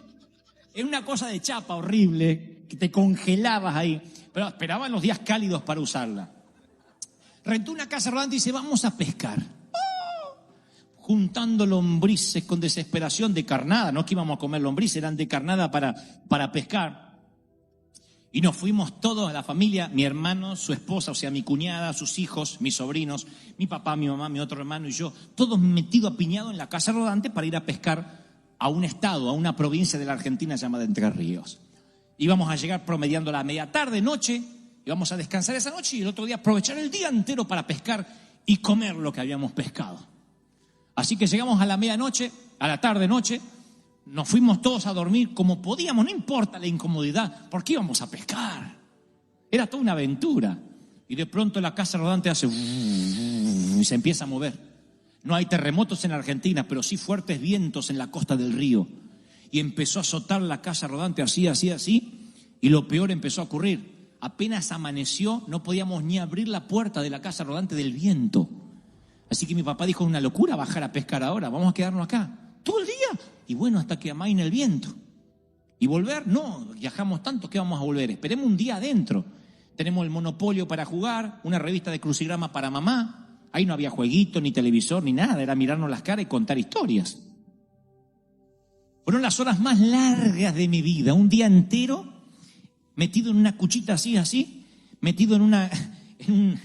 era una cosa de chapa horrible, que te congelabas ahí, pero esperaban los días cálidos para usarla. Rentó una casa rodante y dice: vamos a pescar. Juntando lombrices con desesperación, de carnada, no es que íbamos a comer lombrices, eran de carnada para pescar. Y nos fuimos todos, a la familia, mi hermano, su esposa, o sea, mi cuñada, sus hijos, mis sobrinos, mi papá, mi mamá, mi otro hermano y yo, todos metidos apiñados en la casa rodante para ir a pescar a un estado, a una provincia de la Argentina llamada Entre Ríos. Íbamos a llegar promediando la media tarde, noche, íbamos a descansar esa noche y el otro día aprovechar el día entero para pescar y comer lo que habíamos pescado. Así que llegamos a la medianoche, a la tarde-noche, nos fuimos todos a dormir como podíamos, no importa la incomodidad, porque íbamos a pescar. Era toda una aventura. Y de pronto la casa rodante hace y se empieza a mover. No hay terremotos en Argentina, pero sí fuertes vientos en la costa del río. Y empezó a azotar la casa rodante así, así, así. Y lo peor empezó a ocurrir. Apenas amaneció, no podíamos ni abrir la puerta de la casa rodante del viento. Así que mi papá dijo: una locura bajar a pescar ahora, vamos a quedarnos acá todo el día. Y bueno, hasta que amaine el viento. ¿Y volver? No, viajamos tanto que vamos a volver. Esperemos un día adentro. Tenemos el Monopolio para jugar, una revista de crucigrama para mamá. Ahí no había jueguito, ni televisor, ni nada. Era mirarnos las caras y contar historias. Fueron las horas más largas de mi vida. Un día entero metido en una cuchita así, metido en una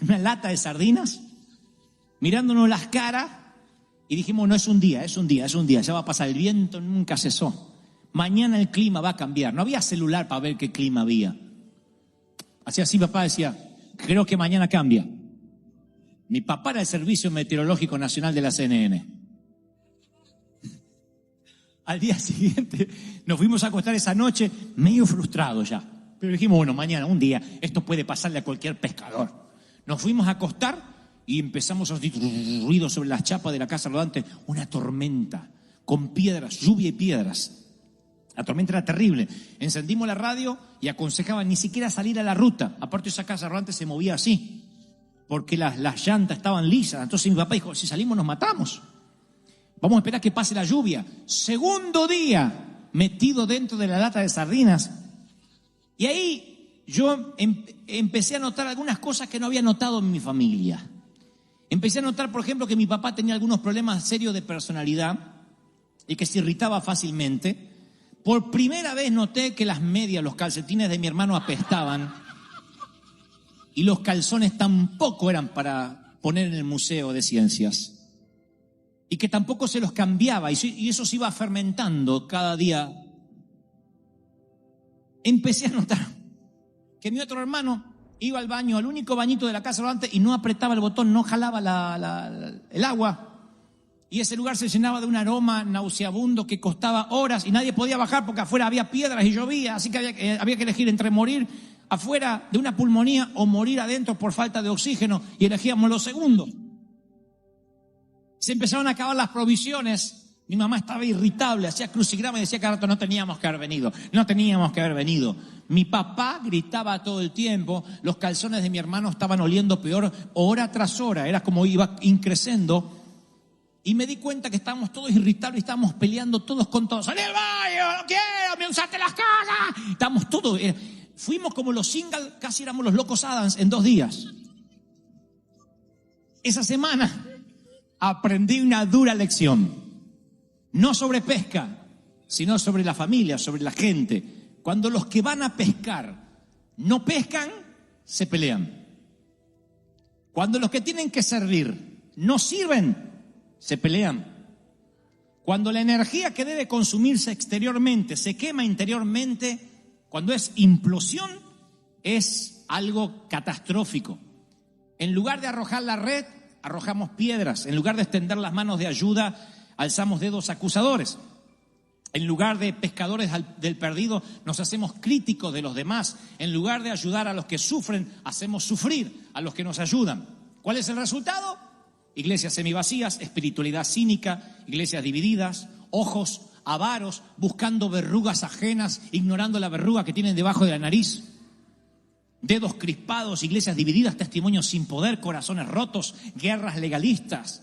lata de sardinas, mirándonos las caras. Y dijimos: no, es un día, ya va a pasar el viento, nunca cesó. Mañana el clima va a cambiar. No había celular para ver qué clima había. Así papá decía: creo que mañana cambia. Mi papá era el Servicio Meteorológico Nacional de la CNN. Al día siguiente nos fuimos a acostar esa noche medio frustrados ya. Pero dijimos: bueno, mañana, un día, esto puede pasarle a cualquier pescador. Nos fuimos a acostar y empezamos a oír ruido sobre las chapas de la casa rodante. Una tormenta con piedras, lluvia y piedras. La tormenta era terrible. Encendimos la radio y aconsejaban ni siquiera salir a la ruta. Aparte, esa casa rodante se movía así, porque las llantas estaban lisas. Entonces mi papá dijo: si salimos nos matamos. Vamos a esperar que pase la lluvia. Segundo día metido dentro de la lata de sardinas. Y ahí yo empecé a notar algunas cosas que no había notado en mi familia. Empecé a notar, por ejemplo, que mi papá tenía algunos problemas serios de personalidad y que se irritaba fácilmente. Por primera vez noté que las medias, los calcetines de mi hermano apestaban y los calzones tampoco eran para poner en el Museo de Ciencias. Y que tampoco se los cambiaba y eso se iba fermentando cada día. Empecé a notar que mi otro hermano iba al baño, al único bañito de la casa rodante, y no apretaba el botón, no jalaba el agua. Y ese lugar se llenaba de un aroma nauseabundo que costaba horas y nadie podía bajar porque afuera había piedras y llovía. Así que había que elegir entre morir afuera de una pulmonía o morir adentro por falta de oxígeno. Y elegíamos lo segundo. Se empezaron a acabar las provisiones. Mi mamá estaba irritable, hacía crucigrama y decía que rato no teníamos que haber venido. Mi papá gritaba todo el tiempo, los calzones de mi hermano estaban oliendo peor hora tras hora, era como iba increciendo. Y me di cuenta que estábamos todos irritables y estábamos peleando todos con todos. ¡Salí del baño! ¡No quiero! ¡Me usaste las cosas! Estábamos todos, fuimos como los singles, casi éramos los locos Adams en 2 días. Esa semana aprendí una dura lección. No sobre pesca, sino sobre la familia, sobre la gente. Cuando los que van a pescar no pescan, se pelean. Cuando los que tienen que servir no sirven, se pelean. Cuando la energía que debe consumirse exteriormente se quema interiormente, cuando es implosión, es algo catastrófico. En lugar de arrojar la red, arrojamos piedras. En lugar de extender las manos de ayuda, alzamos dedos acusadores. En lugar de pescadores del perdido, nos hacemos críticos de los demás. En lugar de ayudar a los que sufren, hacemos sufrir a los que nos ayudan. ¿Cuál es el resultado? Iglesias semivacías, espiritualidad cínica, iglesias divididas, ojos avaros, buscando verrugas ajenas, ignorando la verruga que tienen debajo de la nariz. Dedos crispados, iglesias divididas, testimonios sin poder, corazones rotos, guerras legalistas.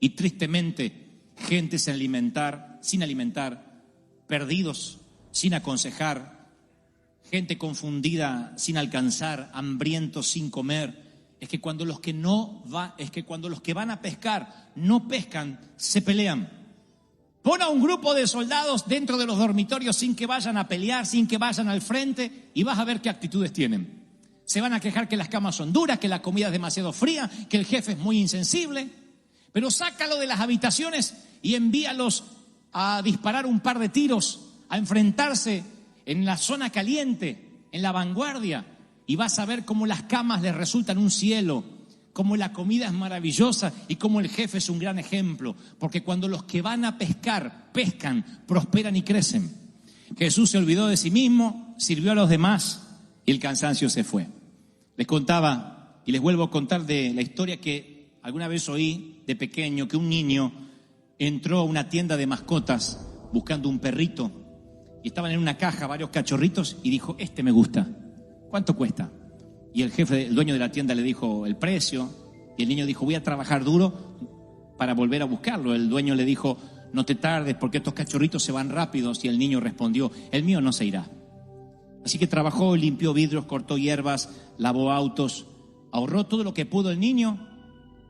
Y tristemente, gente sin alimentar, perdidos sin aconsejar, gente confundida sin alcanzar, hambrientos sin comer. Es que cuando los que van a pescar no pescan, se pelean. Pon a un grupo de soldados dentro de los dormitorios sin que vayan a pelear, sin que vayan al frente, y vas a ver qué actitudes tienen. Se van a quejar que las camas son duras, que la comida es demasiado fría, que el jefe es muy insensible. Pero sácalo de las habitaciones y envíalos a disparar un par de tiros, a enfrentarse en la zona caliente, en la vanguardia, y vas a ver cómo las camas les resultan un cielo, cómo la comida es maravillosa y cómo el jefe es un gran ejemplo. Porque cuando los que van a pescar, pescan, prosperan y crecen. Jesús se olvidó de sí mismo, sirvió a los demás y el cansancio se fue. Les contaba y les vuelvo a contar de la historia que alguna vez oí de pequeño, que un niño entró a una tienda de mascotas buscando un perrito y estaban en una caja varios cachorritos y dijo: este me gusta, ¿cuánto cuesta? Y el dueño de la tienda le dijo el precio y el niño dijo: voy a trabajar duro para volver a buscarlo. El dueño le dijo: no te tardes porque estos cachorritos se van rápidos. Y el niño respondió: el mío no se irá. Así que trabajó, limpió vidrios, cortó hierbas, lavó autos, ahorró todo lo que pudo el niño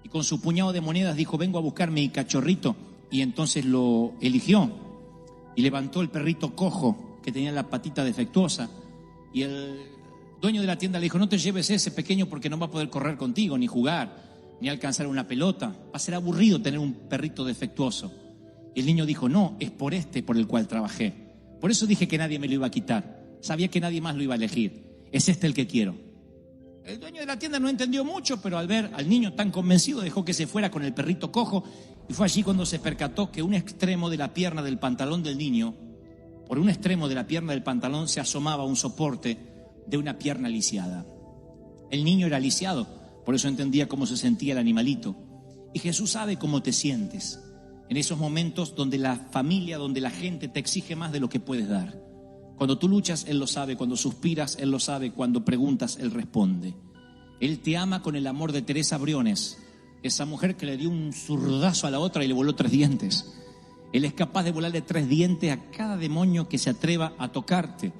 y con su puñado de monedas dijo: vengo a buscar mi cachorrito. Y entonces lo eligió y levantó el perrito cojo que tenía la patita defectuosa. Y el dueño de la tienda le dijo: no te lleves ese pequeño porque no va a poder correr contigo, ni jugar, ni alcanzar una pelota. Va a ser aburrido tener un perrito defectuoso. Y el niño dijo: no, es por este por el cual trabajé. Por eso dije que nadie me lo iba a quitar. Sabía que nadie más lo iba a elegir. Es este el que quiero. El dueño de la tienda no entendió mucho, pero al ver al niño tan convencido dejó que se fuera con el perrito cojo. Y fue allí cuando se percató que un extremo de la pierna del pantalón del niño, por un extremo de la pierna del pantalón se asomaba un soporte de una pierna lisiada. El niño era lisiado, por eso entendía cómo se sentía el animalito. Y Jesús sabe cómo te sientes en esos momentos donde la familia, donde la gente te exige más de lo que puedes dar. Cuando tú luchas, Él lo sabe. Cuando suspiras, Él lo sabe. Cuando preguntas, Él responde. Él te ama con el amor de Teresa Briones, esa mujer que le dio un zurdazo a la otra y le voló 3 dientes. Él es capaz de volarle 3 dientes a cada demonio que se atreva a tocarte.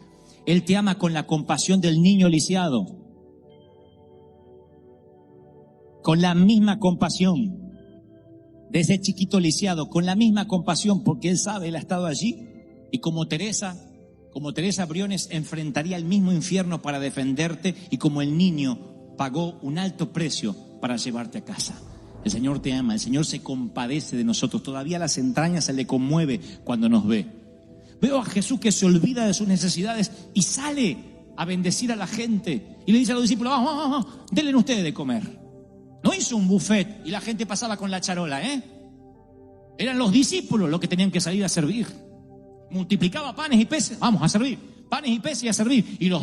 Él te ama con la compasión del niño lisiado. Con la misma compasión de ese chiquito lisiado, con la misma compasión, porque Él sabe, Él ha estado allí. Y como Teresa Briones enfrentaría el mismo infierno para defenderte, y como el niño pagó un alto precio para llevarte a casa. El Señor te ama, el Señor se compadece de nosotros. Todavía las entrañas se le conmueve cuando nos ve. Veo a Jesús que se olvida de sus necesidades y sale a bendecir a la gente. Y le dice a los discípulos, vamos, denle ustedes de comer. No hizo un buffet y la gente pasaba con la charola, Eran los discípulos los que tenían que salir a servir. Multiplicaba panes y peces, vamos a servir. Panes y peces y a servir. Y los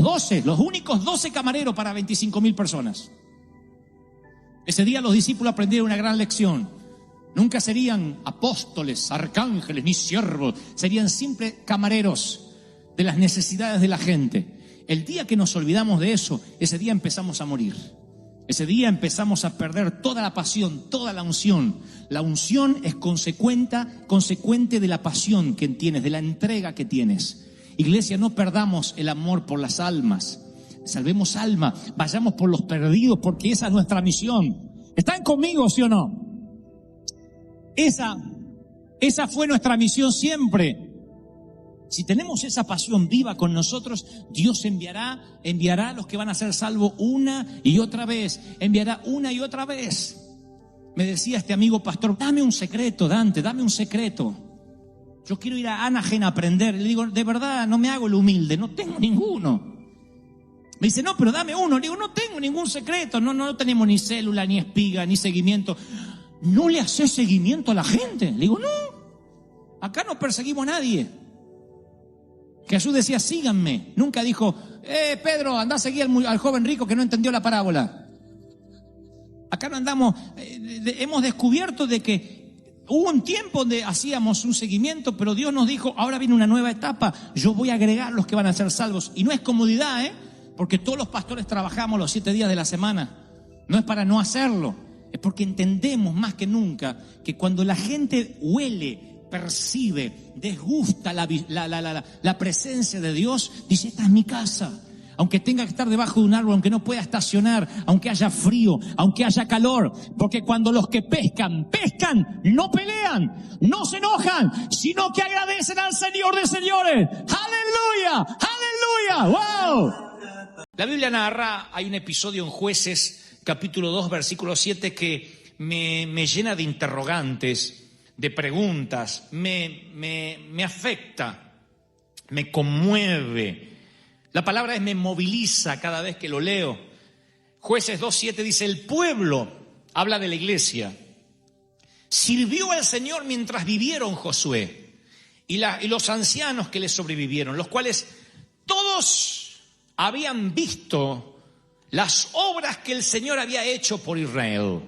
únicos 12 camareros para 25.000 personas. Ese día los discípulos aprendieron una gran lección. Nunca serían apóstoles, arcángeles, ni siervos. Serían simples camareros de las necesidades de la gente. El día que nos olvidamos de eso, ese día empezamos a morir. Ese día empezamos a perder toda la pasión, toda la unción. La unción es consecuente de la pasión que tienes, de la entrega que tienes. Iglesia, no perdamos el amor por las almas. Salvemos alma, vayamos por los perdidos, porque esa es nuestra misión. ¿Están conmigo, sí o no? Esa fue nuestra misión siempre. Si tenemos esa pasión viva con nosotros, Dios enviará a los que van a ser salvos una y otra vez. Enviará una y otra vez. Me decía este amigo pastor, dame un secreto, Dante, dame un secreto. Yo quiero ir a Anaheim a aprender. Le digo, de verdad, no me hago el humilde, no tengo ninguno. Me dice, no, pero dame uno. Le digo, no tengo ningún secreto, no tenemos ni célula, ni espiga, ni seguimiento. ¿No le haces seguimiento a la gente? Le digo, no, acá no perseguimos a nadie. Jesús decía, síganme. Nunca dijo, Pedro, anda a seguir al joven rico que no entendió la parábola. Acá no andamos, hemos descubierto de que hubo un tiempo donde hacíamos un seguimiento, pero Dios nos dijo, ahora viene una nueva etapa, yo voy a agregar los que van a ser salvos. Y no es comodidad, porque todos los pastores trabajamos los 7 días de la semana. No es para no hacerlo, es porque entendemos más que nunca que cuando la gente huele, percibe, desgusta la presencia de Dios, dice, esta es mi casa. Aunque tenga que estar debajo de un árbol, aunque no pueda estacionar, aunque haya frío, aunque haya calor, porque cuando los que pescan, no pelean, no se enojan, sino que agradecen al Señor de señores. ¡Aleluya! ¡Aleluya! ¡Wow! La Biblia narra, hay un episodio en Jueces, capítulo 2, versículo 7, que me llena de interrogantes, de preguntas, me afecta, me conmueve. La palabra me moviliza cada vez que lo leo. Jueces 2:7 dice, el pueblo, habla de la iglesia, sirvió al Señor mientras vivieron Josué y los ancianos que le sobrevivieron, los cuales todos habían visto las obras que el Señor había hecho por Israel.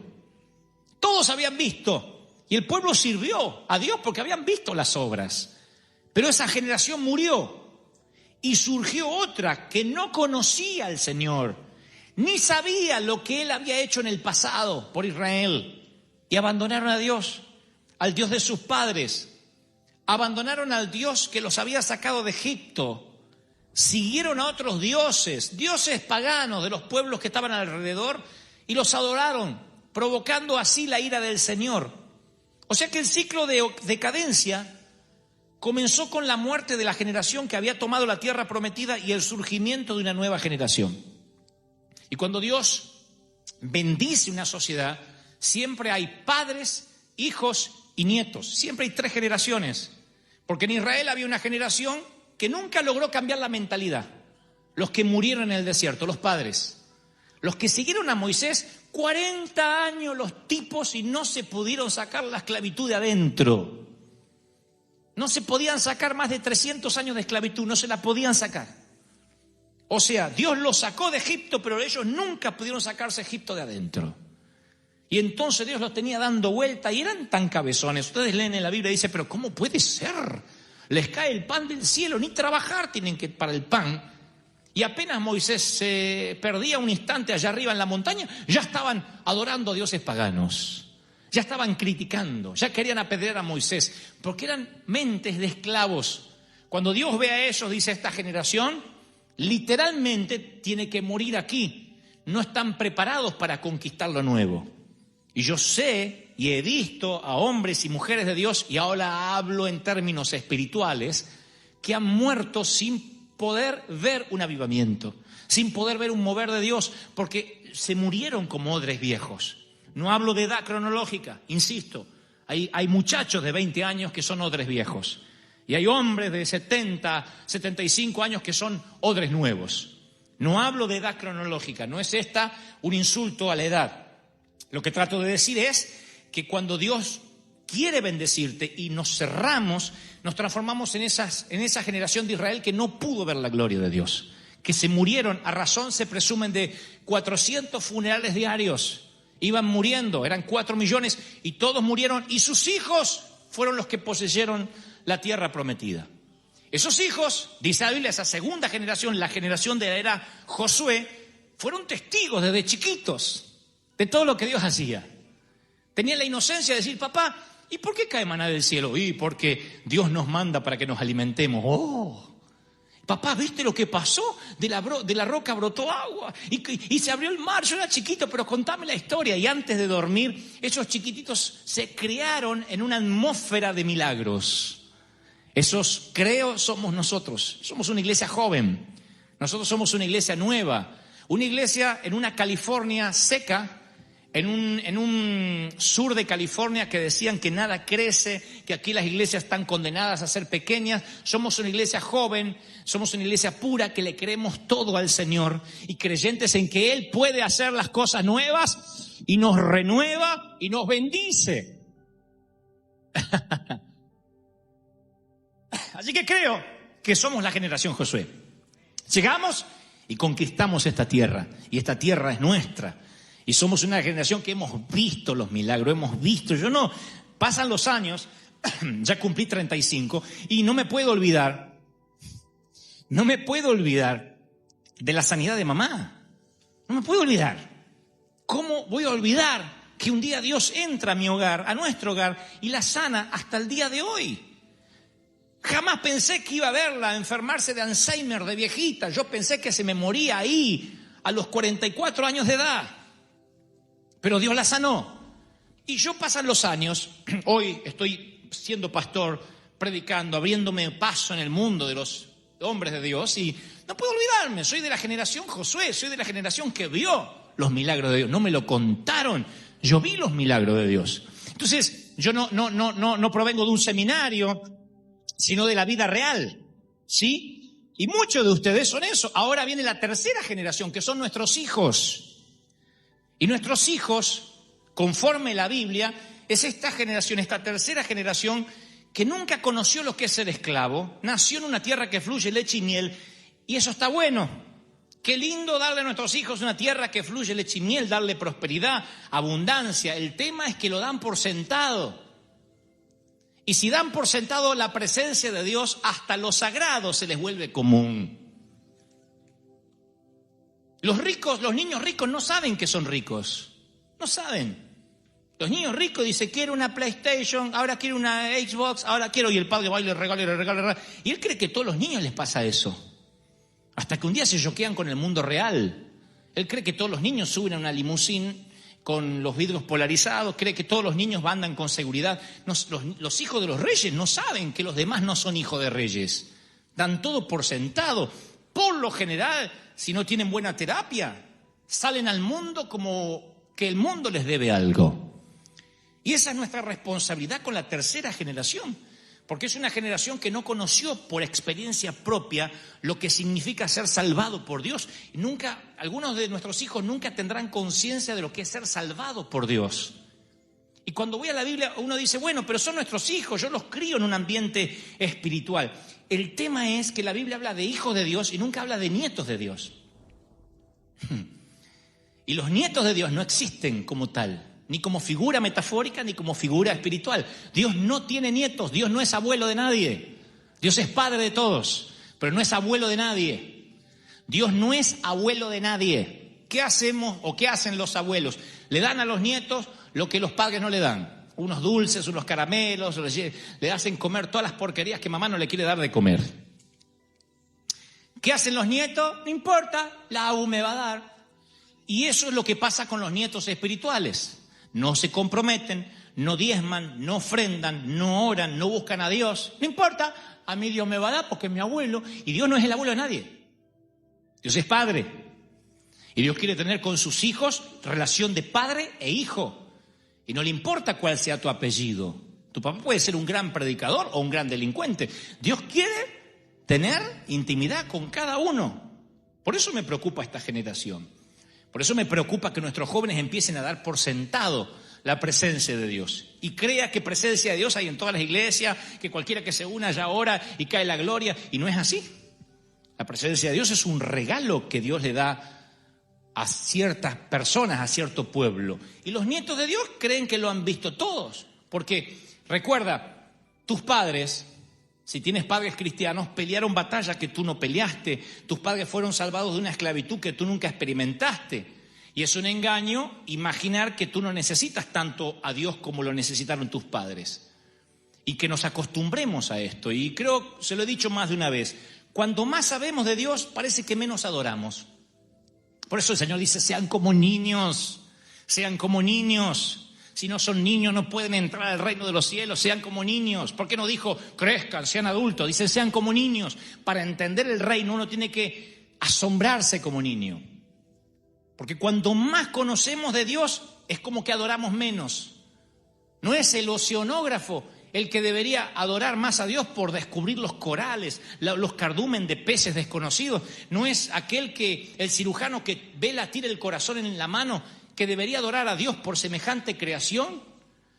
Todos habían visto, y el pueblo sirvió a Dios porque habían visto las obras. Pero esa generación murió. Y surgió otra que no conocía al Señor, ni sabía lo que Él había hecho en el pasado por Israel. Y abandonaron a Dios, al Dios de sus padres. Abandonaron al Dios que los había sacado de Egipto. Siguieron a otros dioses paganos de los pueblos que estaban alrededor, y los adoraron, provocando así la ira del Señor. O sea que el ciclo de decadencia comenzó con la muerte de la generación que había tomado la tierra prometida y el surgimiento de una nueva generación. Y cuando Dios bendice una sociedad, siempre hay padres, hijos y nietos. Siempre hay 3 generaciones. Porque en Israel había una generación que nunca logró cambiar la mentalidad. Los que murieron en el desierto, los padres. Los que siguieron a Moisés, 40 años los tipos, y no se pudieron sacar la esclavitud de adentro. No se podían sacar más de 300 años de esclavitud, no se la podían sacar. O sea, Dios los sacó de Egipto, pero ellos nunca pudieron sacarse Egipto de adentro. Y entonces Dios los tenía dando vuelta y eran tan cabezones. Ustedes leen en la Biblia y dicen, pero ¿cómo puede ser? Les cae el pan del cielo, ni trabajar tienen que para el pan. Y apenas Moisés se perdía un instante allá arriba en la montaña, ya estaban adorando a dioses paganos. Ya estaban criticando, ya querían apedrear a Moisés, porque eran mentes de esclavos. Cuando Dios ve a ellos, dice, esta generación literalmente tiene que morir aquí. No están preparados para conquistar lo nuevo. Y yo sé y he visto a hombres y mujeres de Dios, y ahora hablo en términos espirituales, que han muerto sin poder ver un avivamiento, sin poder ver un mover de Dios, porque se murieron como odres viejos. No hablo de edad cronológica, insisto, hay muchachos de 20 años que son odres viejos, y hay hombres de 70, 75 años que son odres nuevos. No hablo de edad cronológica, no es esta un insulto a la edad. Lo que trato de decir es que cuando Dios quiere bendecirte y nos cerramos, nos transformamos en esa generación de Israel que no pudo ver la gloria de Dios, que se murieron, a razón se presumen de 400 funerales diarios, iban muriendo, eran 4 millones y todos murieron, y sus hijos fueron los que poseyeron la tierra prometida. Esos hijos, dice la Biblia, esa segunda generación, la generación de la era Josué, fueron testigos desde chiquitos de todo lo que Dios hacía. Tenían la inocencia de decir, papá, ¿y por qué cae maná del cielo? Y porque Dios nos manda para que nos alimentemos. Oh, papá, ¿viste lo que pasó? De la roca brotó agua y se abrió el mar. Yo era chiquito, pero contame la historia. Y antes de dormir, esos chiquititos se criaron en una atmósfera de milagros. Esos, creo, somos nosotros. Somos una iglesia joven. Nosotros somos una iglesia nueva. Una iglesia en una California seca, en un sur de California que decían que nada crece, que aquí las iglesias están condenadas a ser pequeñas. Somos una iglesia joven, somos una iglesia pura que le creemos todo al Señor y creyentes en que Él puede hacer las cosas nuevas y nos renueva y nos bendice. Así que creo que somos la generación Josué. Llegamos y conquistamos esta tierra, y esta tierra es nuestra. Y somos una generación que hemos visto los milagros, hemos visto. Pasan los años, ya cumplí 35, y no me puedo olvidar de la sanidad de mamá. No me puedo olvidar. ¿Cómo voy a olvidar que un día Dios entra a mi hogar, a nuestro hogar, y la sana hasta el día de hoy? Jamás pensé que iba a verla enfermarse de Alzheimer de viejita. Yo pensé que se me moría ahí a los 44 años de edad. Pero Dios la sanó. Y yo pasan los años, hoy estoy siendo pastor, predicando, abriéndome paso en el mundo de los hombres de Dios, y no puedo olvidarme, soy de la generación Josué, soy de la generación que vio los milagros de Dios. No me lo contaron, yo vi los milagros de Dios. Entonces, yo no provengo de un seminario, sino de la vida real, ¿sí? Y muchos de ustedes son eso. Ahora viene la tercera generación, que son nuestros hijos. Y nuestros hijos, conforme la Biblia, es esta generación, esta tercera generación que nunca conoció lo que es ser esclavo, nació en una tierra que fluye leche y miel, y eso está bueno. Qué lindo darle a nuestros hijos una tierra que fluye leche y miel, darle prosperidad, abundancia. El tema es que lo dan por sentado. Y si dan por sentado la presencia de Dios, hasta lo sagrado se les vuelve común. Los niños ricos no saben que son ricos. No saben. Los niños ricos dicen, quiero una PlayStation, ahora quiero una Xbox, ahora quiero, y el padre va y le regala. Y él cree que a todos los niños les pasa eso. Hasta que un día se choquean con el mundo real. Él cree que todos los niños suben a una limusina con los vidrios polarizados, cree que todos los niños andan con seguridad. Los hijos de los reyes no saben que los demás no son hijos de reyes. Dan todo por sentado. Por lo general, si no tienen buena terapia, salen al mundo como que el mundo les debe algo. Y esa es nuestra responsabilidad con la tercera generación, porque es una generación que no conoció por experiencia propia lo que significa ser salvado por Dios. Y algunos de nuestros hijos nunca tendrán conciencia de lo que es ser salvado por Dios. Y cuando voy a la Biblia, uno dice, bueno, pero son nuestros hijos, yo los crío en un ambiente espiritual. El tema es que la Biblia habla de hijos de Dios y nunca habla de nietos de Dios. Y los nietos de Dios no existen como tal, ni como figura metafórica, ni como figura espiritual. Dios no tiene nietos, Dios no es abuelo de nadie. Dios es padre de todos, pero no es abuelo de nadie. Dios no es abuelo de nadie. ¿Qué hacemos o qué hacen los abuelos? Le dan a los nietos lo que los padres no le dan. Unos dulces, unos caramelos, le hacen comer todas las porquerías que mamá no le quiere dar de comer. ¿Qué hacen los nietos? No importa, la ABU me va a dar. Y eso es lo que pasa con los nietos espirituales. No se comprometen, no diezman, no ofrendan, no oran, no buscan a Dios. No importa, a mí Dios me va a dar porque es mi abuelo. Y Dios no es el abuelo de nadie. Dios es padre. Y Dios quiere tener con sus hijos relación de padre e hijo. Y no le importa cuál sea tu apellido. Tu papá puede ser un gran predicador o un gran delincuente. Dios quiere tener intimidad con cada uno. Por eso me preocupa esta generación. Por eso me preocupa que nuestros jóvenes empiecen a dar por sentado la presencia de Dios. Y crea que presencia de Dios hay en todas las iglesias, que cualquiera que se una ya ora y cae la gloria. Y no es así. La presencia de Dios es un regalo que Dios le da a ciertas personas, a cierto pueblo. Y los nietos de Dios creen que lo han visto todos. Porque, recuerda, tus padres, si tienes padres cristianos, pelearon batallas que tú no peleaste. Tus padres fueron salvados de una esclavitud que tú nunca experimentaste. Y es un engaño imaginar que tú no necesitas tanto a Dios como lo necesitaron tus padres. Y que nos acostumbremos a esto. Y creo, se lo he dicho más de una vez, cuanto más sabemos de Dios, parece que menos adoramos. Por eso el Señor dice, sean como niños, sean como niños. Si no son niños no pueden entrar al reino de los cielos, sean como niños. ¿Por qué no dijo crezcan, sean adultos? Dice sean como niños. Para entender el reino uno tiene que asombrarse como niño. Porque cuanto más conocemos de Dios es como que adoramos menos. No es el oceanógrafo el que debería adorar más a Dios por descubrir los corales, los cardumen de peces desconocidos. No es el cirujano que ve latir el corazón en la mano que debería adorar a Dios por semejante creación.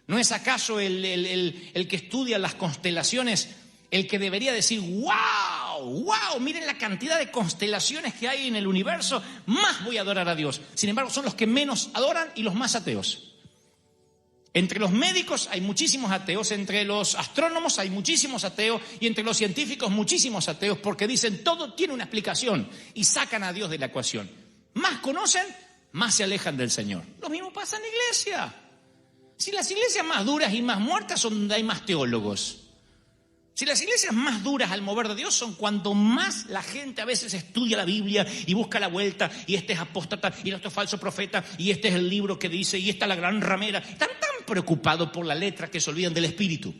¿No es acaso el que estudia las constelaciones el que debería decir wow, miren la cantidad de constelaciones que hay en el universo, más voy a adorar a Dios? Sin embargo, son los que menos adoran y los más ateos. Entre los médicos hay muchísimos ateos, entre los astrónomos hay muchísimos ateos y entre los científicos muchísimos ateos porque dicen todo tiene una explicación y sacan a Dios de la ecuación. Más conocen, más se alejan del Señor. Lo mismo pasa en la iglesia. Si las iglesias más duras y más muertas son donde hay más teólogos. Si las iglesias más duras al mover de Dios son cuando más la gente a veces estudia la Biblia y busca la vuelta, y este es apóstata, y este es falso profeta, y este es el libro que dice, y esta es la gran ramera. Están tan preocupados por la letra que se olvidan del Espíritu.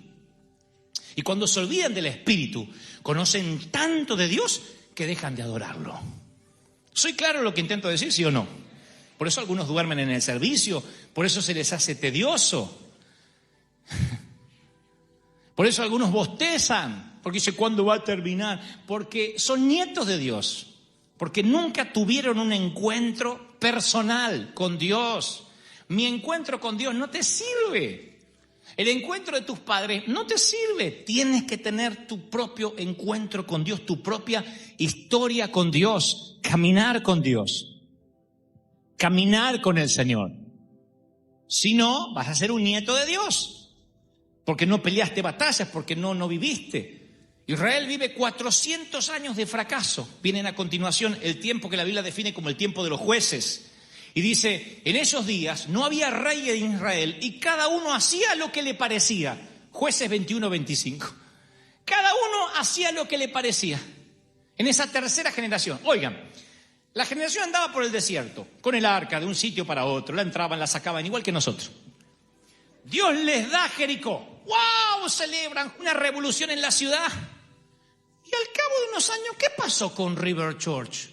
Y cuando se olvidan del Espíritu, conocen tanto de Dios que dejan de adorarlo. ¿Soy claro lo que intento decir, sí o no? Por eso algunos duermen en el servicio, por eso se les hace tedioso. Por eso algunos bostezan, porque dice, ¿cuándo va a terminar? Porque son nietos de Dios, porque nunca tuvieron un encuentro personal con Dios. Mi encuentro con Dios no te sirve. El encuentro de tus padres no te sirve. Tienes que tener tu propio encuentro con Dios, tu propia historia con Dios, caminar con Dios, caminar con el Señor. Si no, vas a ser un nieto de Dios. Porque no peleaste batallas, porque no viviste. Israel vive 400 años de fracaso. Vienen a continuación el tiempo que la Biblia define como el tiempo de los jueces. Y dice, en esos días no había rey en Israel y cada uno hacía lo que le parecía. Jueces 21-25. Cada uno hacía lo que le parecía. En esa tercera generación. Oigan, la generación andaba por el desierto, con el arca de un sitio para otro. La entraban, la sacaban, igual que nosotros. Dios les da Jericó. ¡Wow! Celebran una revolución en la ciudad. Y al cabo de unos años, ¿qué pasó con River Church?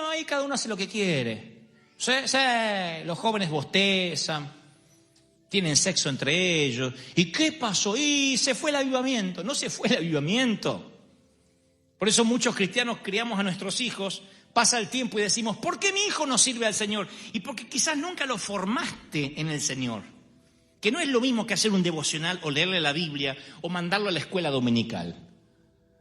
Ahí cada uno hace lo que quiere. Sí, los jóvenes bostezan, tienen sexo entre ellos. ¿Y qué pasó? Y se fue el avivamiento. No se fue el avivamiento. Por eso muchos cristianos criamos a nuestros hijos, pasa el tiempo y decimos, ¿por qué mi hijo no sirve al Señor? Y porque quizás nunca lo formaste en el Señor. Que no es lo mismo que hacer un devocional o leerle la Biblia o mandarlo a la escuela dominical.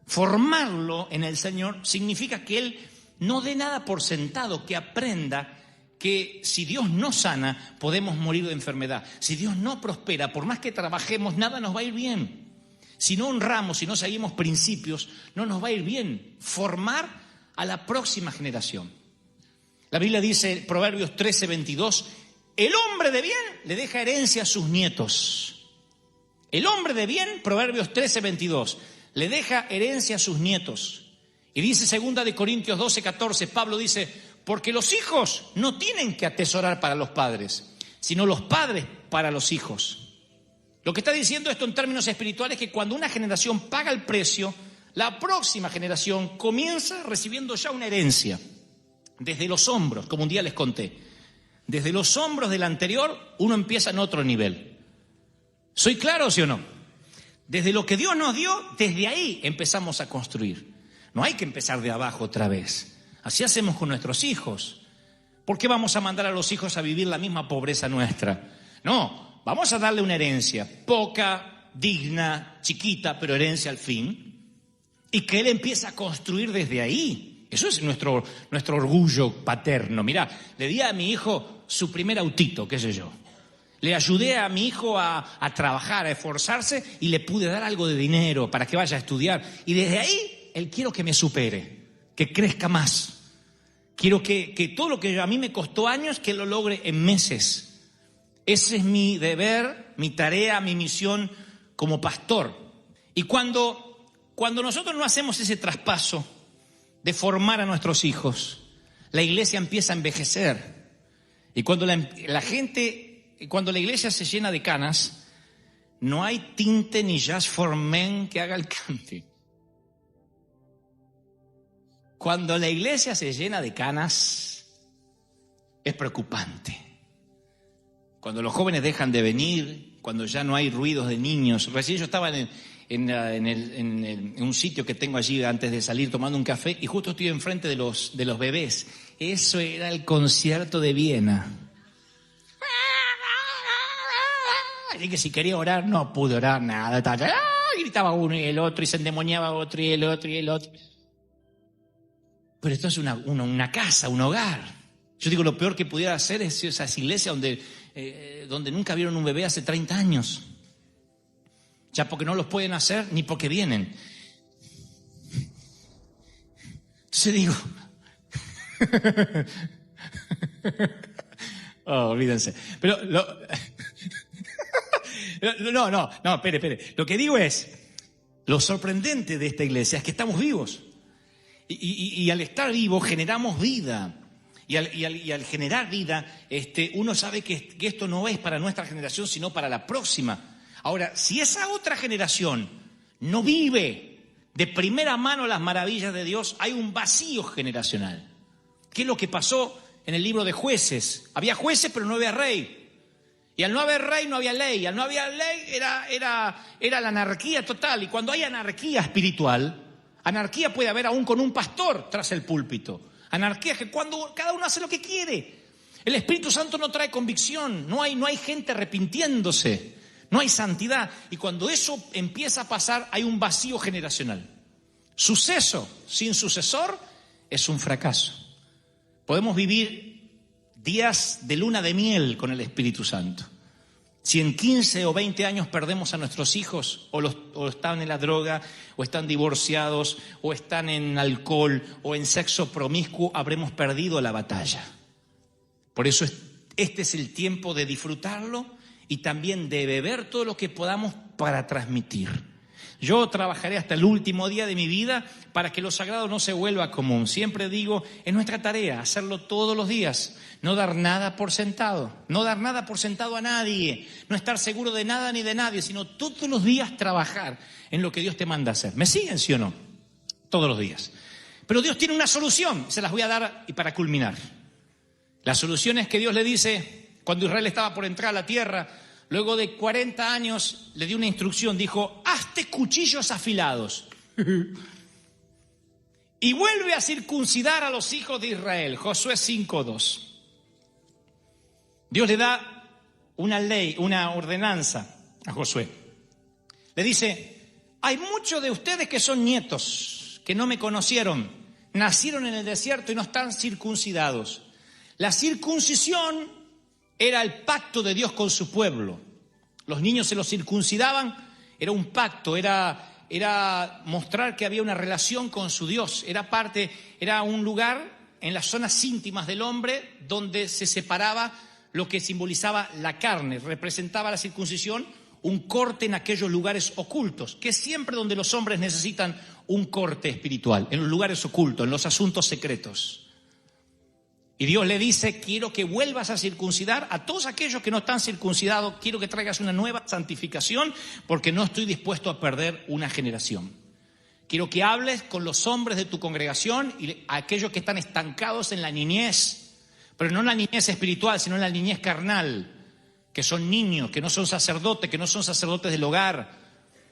Formarlo en el Señor significa que Él no dé nada por sentado, que aprenda que si Dios no sana, podemos morir de enfermedad. Si Dios no prospera, por más que trabajemos, nada nos va a ir bien. Si no honramos, si no seguimos principios, no nos va a ir bien. Formar a la próxima generación. La Biblia dice, Proverbios 13:22, el hombre de bien le deja herencia a sus nietos. El hombre de bien, Proverbios 13:22, le deja herencia a sus nietos. Y dice 2 de Corintios 12:14, Pablo dice, porque los hijos no tienen que atesorar para los padres, sino los padres para los hijos. Lo que está diciendo esto en términos espirituales es que cuando una generación paga el precio, la próxima generación comienza recibiendo ya una herencia desde los hombros, como un día les conté. Desde los hombros del anterior, uno empieza en otro nivel. ¿Soy claro, sí o no? Desde lo que Dios nos dio, desde ahí empezamos a construir. No hay que empezar de abajo otra vez. Así hacemos con nuestros hijos. ¿Por qué vamos a mandar a los hijos a vivir la misma pobreza nuestra? No, vamos a darle una herencia, poca, digna, chiquita, pero herencia al fin. Y que él empiece a construir desde ahí. Eso es nuestro orgullo paterno. Mirá, le di a mi hijo su primer autito, qué sé yo. Le ayudé a mi hijo a trabajar, a esforzarse y le pude dar algo de dinero para que vaya a estudiar. Y desde ahí, él quiero que me supere, que crezca más. Quiero que todo lo que a mí me costó años, que lo logre en meses. Ese es mi deber, mi tarea, mi misión como pastor. Y cuando nosotros no hacemos ese traspaso de formar a nuestros hijos, la iglesia empieza a envejecer. Y cuando cuando la iglesia se llena de canas, no hay tinte ni jazz for men que haga el cante. Cuando la iglesia se llena de canas, es preocupante. Cuando los jóvenes dejan de venir, cuando ya no hay ruidos de niños. Recién yo estaba en un sitio que tengo allí antes de salir tomando un café y justo estoy enfrente de los bebés. Eso era el concierto de Viena. Así que si quería orar, no pude orar nada. Gritaba uno y el otro y se endemoniaba otro y el otro y el otro. Pero esto es una casa, un hogar. Yo digo, lo peor que pudiera hacer es esas iglesias donde nunca vieron un bebé hace 30 años. Ya porque no los pueden hacer ni porque vienen. Entonces digo... oh, olvídense. Pero... No, espere. Lo que digo es, lo sorprendente de esta iglesia es que estamos vivos. Y al estar vivos generamos vida. Y al generar vida, uno sabe que esto no es para nuestra generación, sino para la próxima. Ahora, si esa otra generación no vive de primera mano las maravillas de Dios, hay un vacío generacional. ¿Qué es lo que pasó en el libro de Jueces? Había jueces, pero no había rey. Y al no haber rey, no había ley. Al no haber ley, era la anarquía total. Y cuando hay anarquía espiritual, anarquía puede haber aún con un pastor tras el púlpito. Anarquía es que cuando cada uno hace lo que quiere. El Espíritu Santo no trae convicción. No hay gente arrepintiéndose. No hay santidad. Y cuando eso empieza a pasar, hay un vacío generacional. Suceso sin sucesor es un fracaso. Podemos vivir días de luna de miel con el Espíritu Santo. Si en 15 o 20 años perdemos a nuestros hijos, o están en la droga, o están divorciados, o están en alcohol, o en sexo promiscuo, habremos perdido la batalla. Por eso este es el tiempo de disfrutarlo y también de beber todo lo que podamos para transmitir. Yo trabajaré hasta el último día de mi vida para que lo sagrado no se vuelva común. Siempre digo, es nuestra tarea hacerlo todos los días. No dar nada por sentado. No dar nada por sentado a nadie. No estar seguro de nada ni de nadie, sino todos los días trabajar en lo que Dios te manda hacer. ¿Me siguen, sí o no? Todos los días. Pero Dios tiene una solución. Se las voy a dar y para culminar. La solución es que Dios le dice, cuando Israel estaba por entrar a la tierra, luego de 40 años le dio una instrucción, dijo, hazte cuchillos afilados y vuelve a circuncidar a los hijos de Israel. Josué 5:2. Dios le da una ley, una ordenanza a Josué. Le dice, hay muchos de ustedes que son nietos, que no me conocieron, nacieron en el desierto y no están circuncidados. La circuncisión era el pacto de Dios con su pueblo. Los niños se los circuncidaban, era un pacto, era mostrar que había una relación con su Dios. Era un lugar en las zonas íntimas del hombre donde se separaba lo que simbolizaba la carne, representaba la circuncisión, un corte en aquellos lugares ocultos, que es siempre donde los hombres necesitan un corte espiritual, en los lugares ocultos, en los asuntos secretos. Y Dios le dice, quiero que vuelvas a circuncidar a todos aquellos que no están circuncidados, quiero que traigas una nueva santificación, porque no estoy dispuesto a perder una generación. Quiero que hables con los hombres de tu congregación y a aquellos que están estancados en la niñez, pero no en la niñez espiritual, sino en la niñez carnal, que son niños, que no son sacerdotes, que no son sacerdotes del hogar,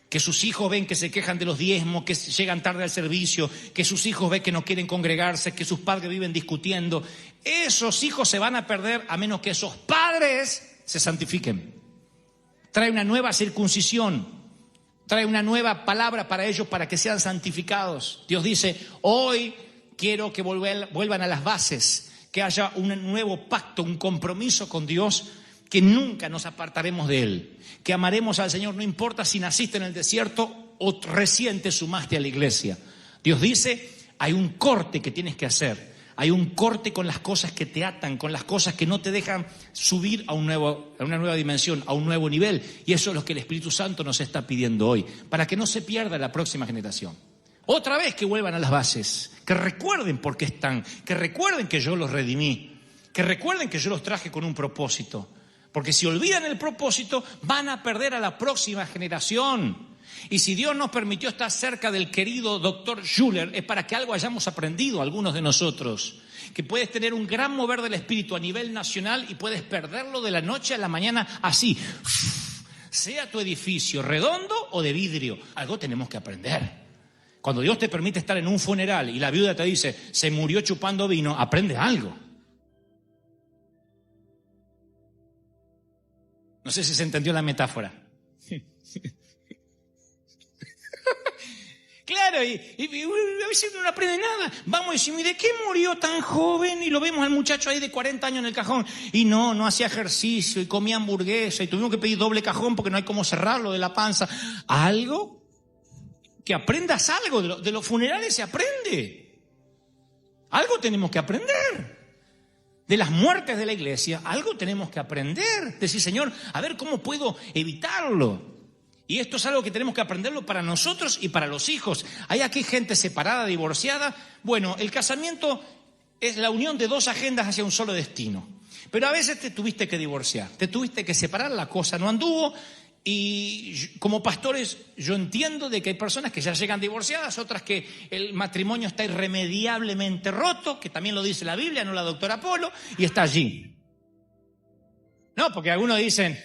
que sus hijos ven que se quejan de los diezmos, que llegan tarde al servicio, que sus hijos ven que no quieren congregarse, que sus padres viven discutiendo. Esos hijos se van a perder a menos que esos padres se santifiquen. Trae una nueva circuncisión, trae una nueva palabra para ellos para que sean santificados. Dios dice, hoy quiero que vuelvan a las bases, que haya un nuevo pacto, un compromiso con Dios, que nunca nos apartaremos de Él, que amaremos al Señor, no importa si naciste en el desierto o recién te sumaste a la iglesia. Dios dice, hay un corte que tienes que hacer, hay un corte con las cosas que te atan, con las cosas que no te dejan subir a una nueva dimensión, a un nuevo nivel, y eso es lo que el Espíritu Santo nos está pidiendo hoy, para que no se pierda la próxima generación. Otra vez que vuelvan a las bases, que recuerden por qué están, que recuerden que yo los redimí, que recuerden que yo los traje con un propósito. Porque si olvidan el propósito, van a perder a la próxima generación. Y si Dios nos permitió estar cerca del querido doctor Schuller, es para que algo hayamos aprendido algunos de nosotros. Que puedes tener un gran mover del espíritu a nivel nacional y puedes perderlo de la noche a la mañana así. Sea tu edificio redondo o de vidrio, algo tenemos que aprender. Cuando Dios te permite estar en un funeral y la viuda te dice, se murió chupando vino, aprende algo. No sé si se entendió la metáfora. Claro, y a veces uno no aprende nada. Vamos a decir, ¿de qué murió tan joven? Y lo vemos al muchacho ahí de 40 años en el cajón. Y no hacía ejercicio y comía hamburguesa y tuvimos que pedir doble cajón porque no hay cómo cerrarlo de la panza. ¿Algo? Que aprendas algo. De los funerales se aprende. Algo tenemos que aprender. De las muertes de la iglesia, algo tenemos que aprender. Decir, Señor, a ver cómo puedo evitarlo. Y esto es algo que tenemos que aprenderlo para nosotros y para los hijos. Hay aquí gente separada, divorciada. Bueno, el casamiento es la unión de dos agendas hacia un solo destino. Pero a veces te tuviste que divorciar, te tuviste que separar, la cosa no anduvo. Y como pastores yo entiendo de que hay personas que ya llegan divorciadas, otras que el matrimonio está irremediablemente roto, que también lo dice la Biblia, no la doctora Polo, y está allí. No, porque algunos dicen,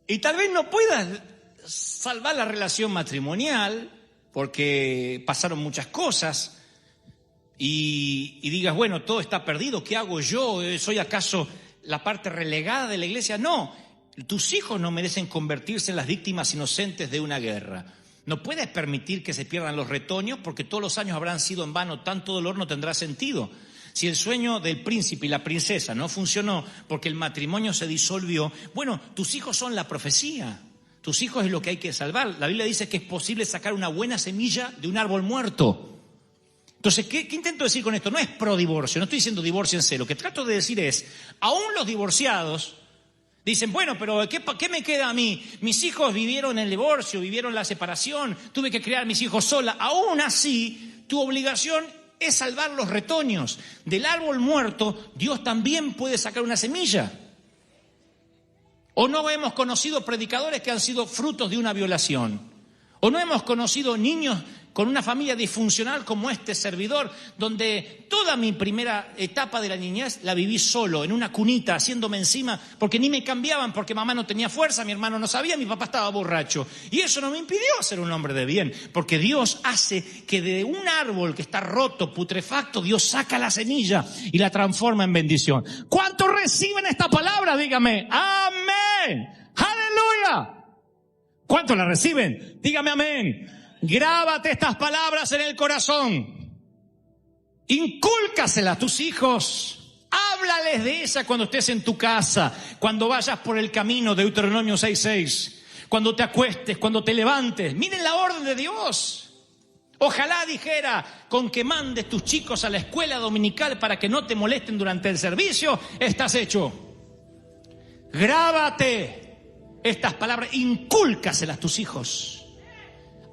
y tal vez no puedas salvar la relación matrimonial, porque pasaron muchas cosas y digas, bueno, todo está perdido, ¿qué hago yo? ¿Soy acaso la parte relegada de la iglesia? No, tus hijos no merecen convertirse en las víctimas inocentes de una guerra. No puedes permitir que se pierdan los retoños porque todos los años habrán sido en vano, tanto dolor no tendrá sentido. Si el sueño del príncipe y la princesa no funcionó porque el matrimonio se disolvió, bueno, tus hijos son la profecía. Tus hijos es lo que hay que salvar. La Biblia dice que es posible sacar una buena semilla de un árbol muerto. Entonces, ¿qué intento decir con esto? No es pro divorcio, no estoy diciendo divórciense. Lo que trato de decir es, aún los divorciados dicen, bueno, pero ¿qué me queda a mí? Mis hijos vivieron el divorcio, vivieron la separación, tuve que criar a mis hijos sola. Aún así, tu obligación es salvar los retoños. Del árbol muerto, Dios también puede sacar una semilla. ¿O no hemos conocido predicadores que han sido frutos de una violación? ¿O no hemos conocido niños con una familia disfuncional como este servidor, donde toda mi primera etapa de la niñez la viví solo, en una cunita, haciéndome encima, porque ni me cambiaban, porque mamá no tenía fuerza, mi hermano no sabía, mi papá estaba borracho. Y eso no me impidió ser un hombre de bien, porque Dios hace que de un árbol que está roto, putrefacto, Dios saca la semilla y la transforma en bendición. ¿Cuántos reciben esta palabra? Dígame, amén, aleluya. ¿Cuántos la reciben? Dígame amén. Grábate estas palabras en el corazón. Incúlcaselas a tus hijos. Háblales de esa cuando estés en tu casa, cuando vayas por el camino, Deuteronomio 6:6. cuando te acuestes, cuando te levantes. Miren la orden de Dios. Ojalá dijera, con que mandes tus chicos a la escuela dominical para que no te molesten durante el servicio, estás hecho. Grábate estas palabras, incúlcaselas a tus hijos.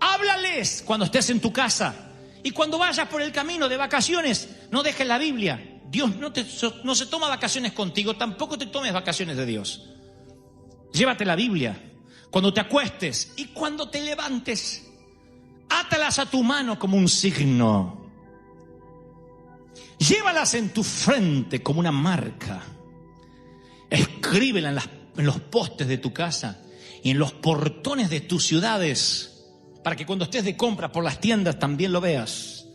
Háblales cuando estés en tu casa. Y cuando vayas por el camino de vacaciones, no dejes la Biblia. Dios no se toma vacaciones contigo, tampoco te tomes vacaciones de Dios. Llévate la Biblia. Cuando te acuestes y cuando te levantes, átalas a tu mano como un signo. Llévalas en tu frente como una marca. Escríbelas en los postes de tu casa y en los portones de tus ciudades, para que cuando estés de compra por las tiendas también lo veas.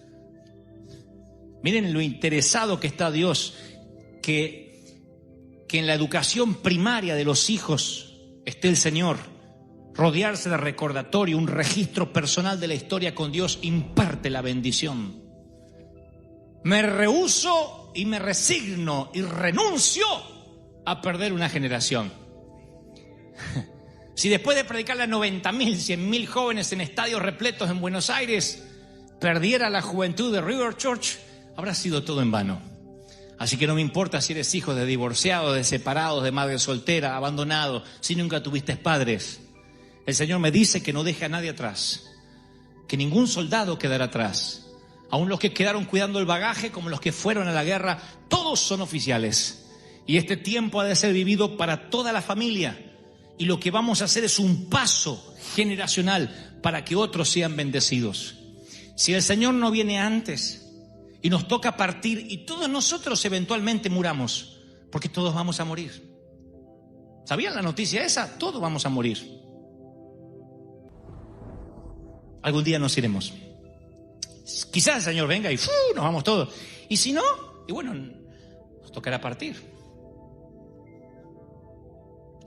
Miren lo interesado que está Dios, que en la educación primaria de los hijos esté el Señor. Rodearse de recordatorio, un registro personal de la historia con Dios imparte la bendición. Me rehúso y me resigno y renuncio a perder una generación. Si después de predicarle a 90.000, 100.000 jóvenes en estadios repletos en Buenos Aires, perdiera la juventud de River Church, habrá sido todo en vano. Así que no me importa si eres hijo de divorciados, de separados, de madre soltera, abandonado, si nunca tuviste padres. El Señor me dice que no deje a nadie atrás, que ningún soldado quedará atrás. Aún los que quedaron cuidando el bagaje, como los que fueron a la guerra, todos son oficiales. Y este tiempo ha de ser vivido para toda la familia. Y lo que vamos a hacer es un paso generacional para que otros sean bendecidos. Si el Señor no viene antes y nos toca partir, y todos nosotros eventualmente muramos, porque todos vamos a morir. ¿Sabían la noticia esa? Todos vamos a morir. Algún día nos iremos. Quizás el Señor venga y nos vamos todos. Y si no, y bueno, nos tocará partir.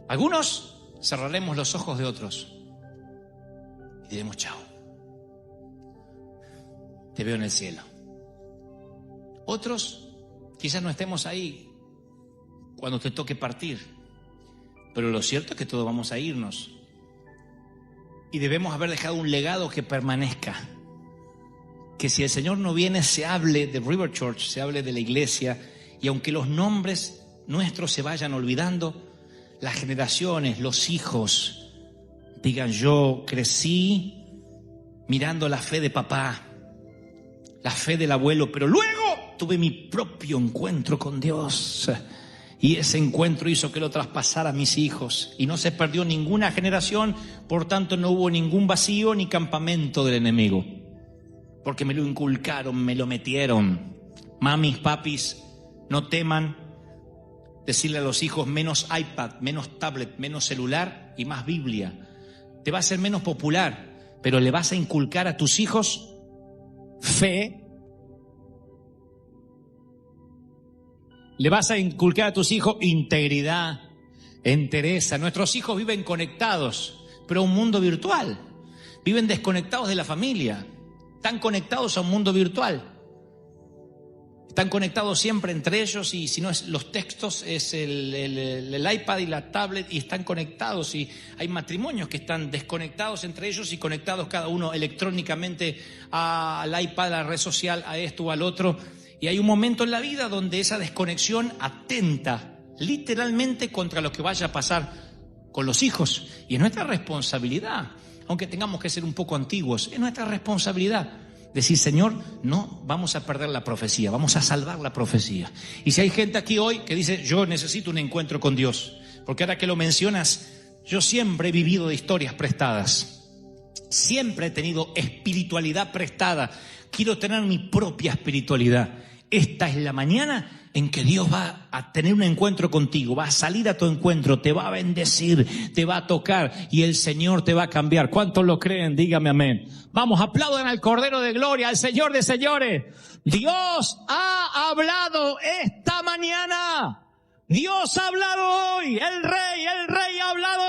Algunos cerraremos los ojos de otros y diremos chao. Te veo en el cielo. Otros quizás no estemos ahí cuando te toque partir, pero lo cierto es que todos vamos a irnos. Y debemos haber dejado un legado que permanezca. Que si el Señor no viene, se hable de River Church, se hable de la iglesia. Y aunque los nombres nuestros se vayan olvidando, las generaciones, los hijos, digan: yo crecí mirando la fe de papá, la fe del abuelo, pero luego tuve mi propio encuentro con Dios. Y ese encuentro hizo que lo traspasara a mis hijos. Y no se perdió ninguna generación, por tanto no hubo ningún vacío ni campamento del enemigo. Porque me lo inculcaron, me lo metieron. Mamis, papis, no teman decirle a los hijos: menos iPad, menos tablet, menos celular y más Biblia. Te va a ser menos popular, pero le vas a inculcar a tus hijos fe. Le vas a inculcar a tus hijos integridad, entereza. Nuestros hijos viven conectados, pero a un mundo virtual. Viven desconectados de la familia. Están conectados a un mundo virtual. Están conectados siempre entre ellos, y si no es los textos, es el iPad y la tablet, y están conectados. Y hay matrimonios que están desconectados entre ellos y conectados cada uno electrónicamente al iPad, a la red social, a esto o al otro. Y hay un momento en la vida donde esa desconexión atenta literalmente contra lo que vaya a pasar con los hijos. Y es nuestra responsabilidad, aunque tengamos que ser un poco antiguos, es nuestra responsabilidad decir: Señor, no vamos a perder la profecía, vamos a salvar la profecía. Y si hay gente aquí hoy que dice: yo necesito un encuentro con Dios, porque ahora que lo mencionas, yo siempre he vivido de historias prestadas, siempre he tenido espiritualidad prestada, quiero tener mi propia espiritualidad. Esta es la mañana en que Dios va a tener un encuentro contigo, va a salir a tu encuentro, te va a bendecir, te va a tocar y el Señor te va a cambiar. ¿Cuántos lo creen? Dígame amén. Vamos, aplaudan al Cordero de Gloria, al Señor de señores. Dios ha hablado esta mañana. Dios ha hablado hoy. El Rey ha hablado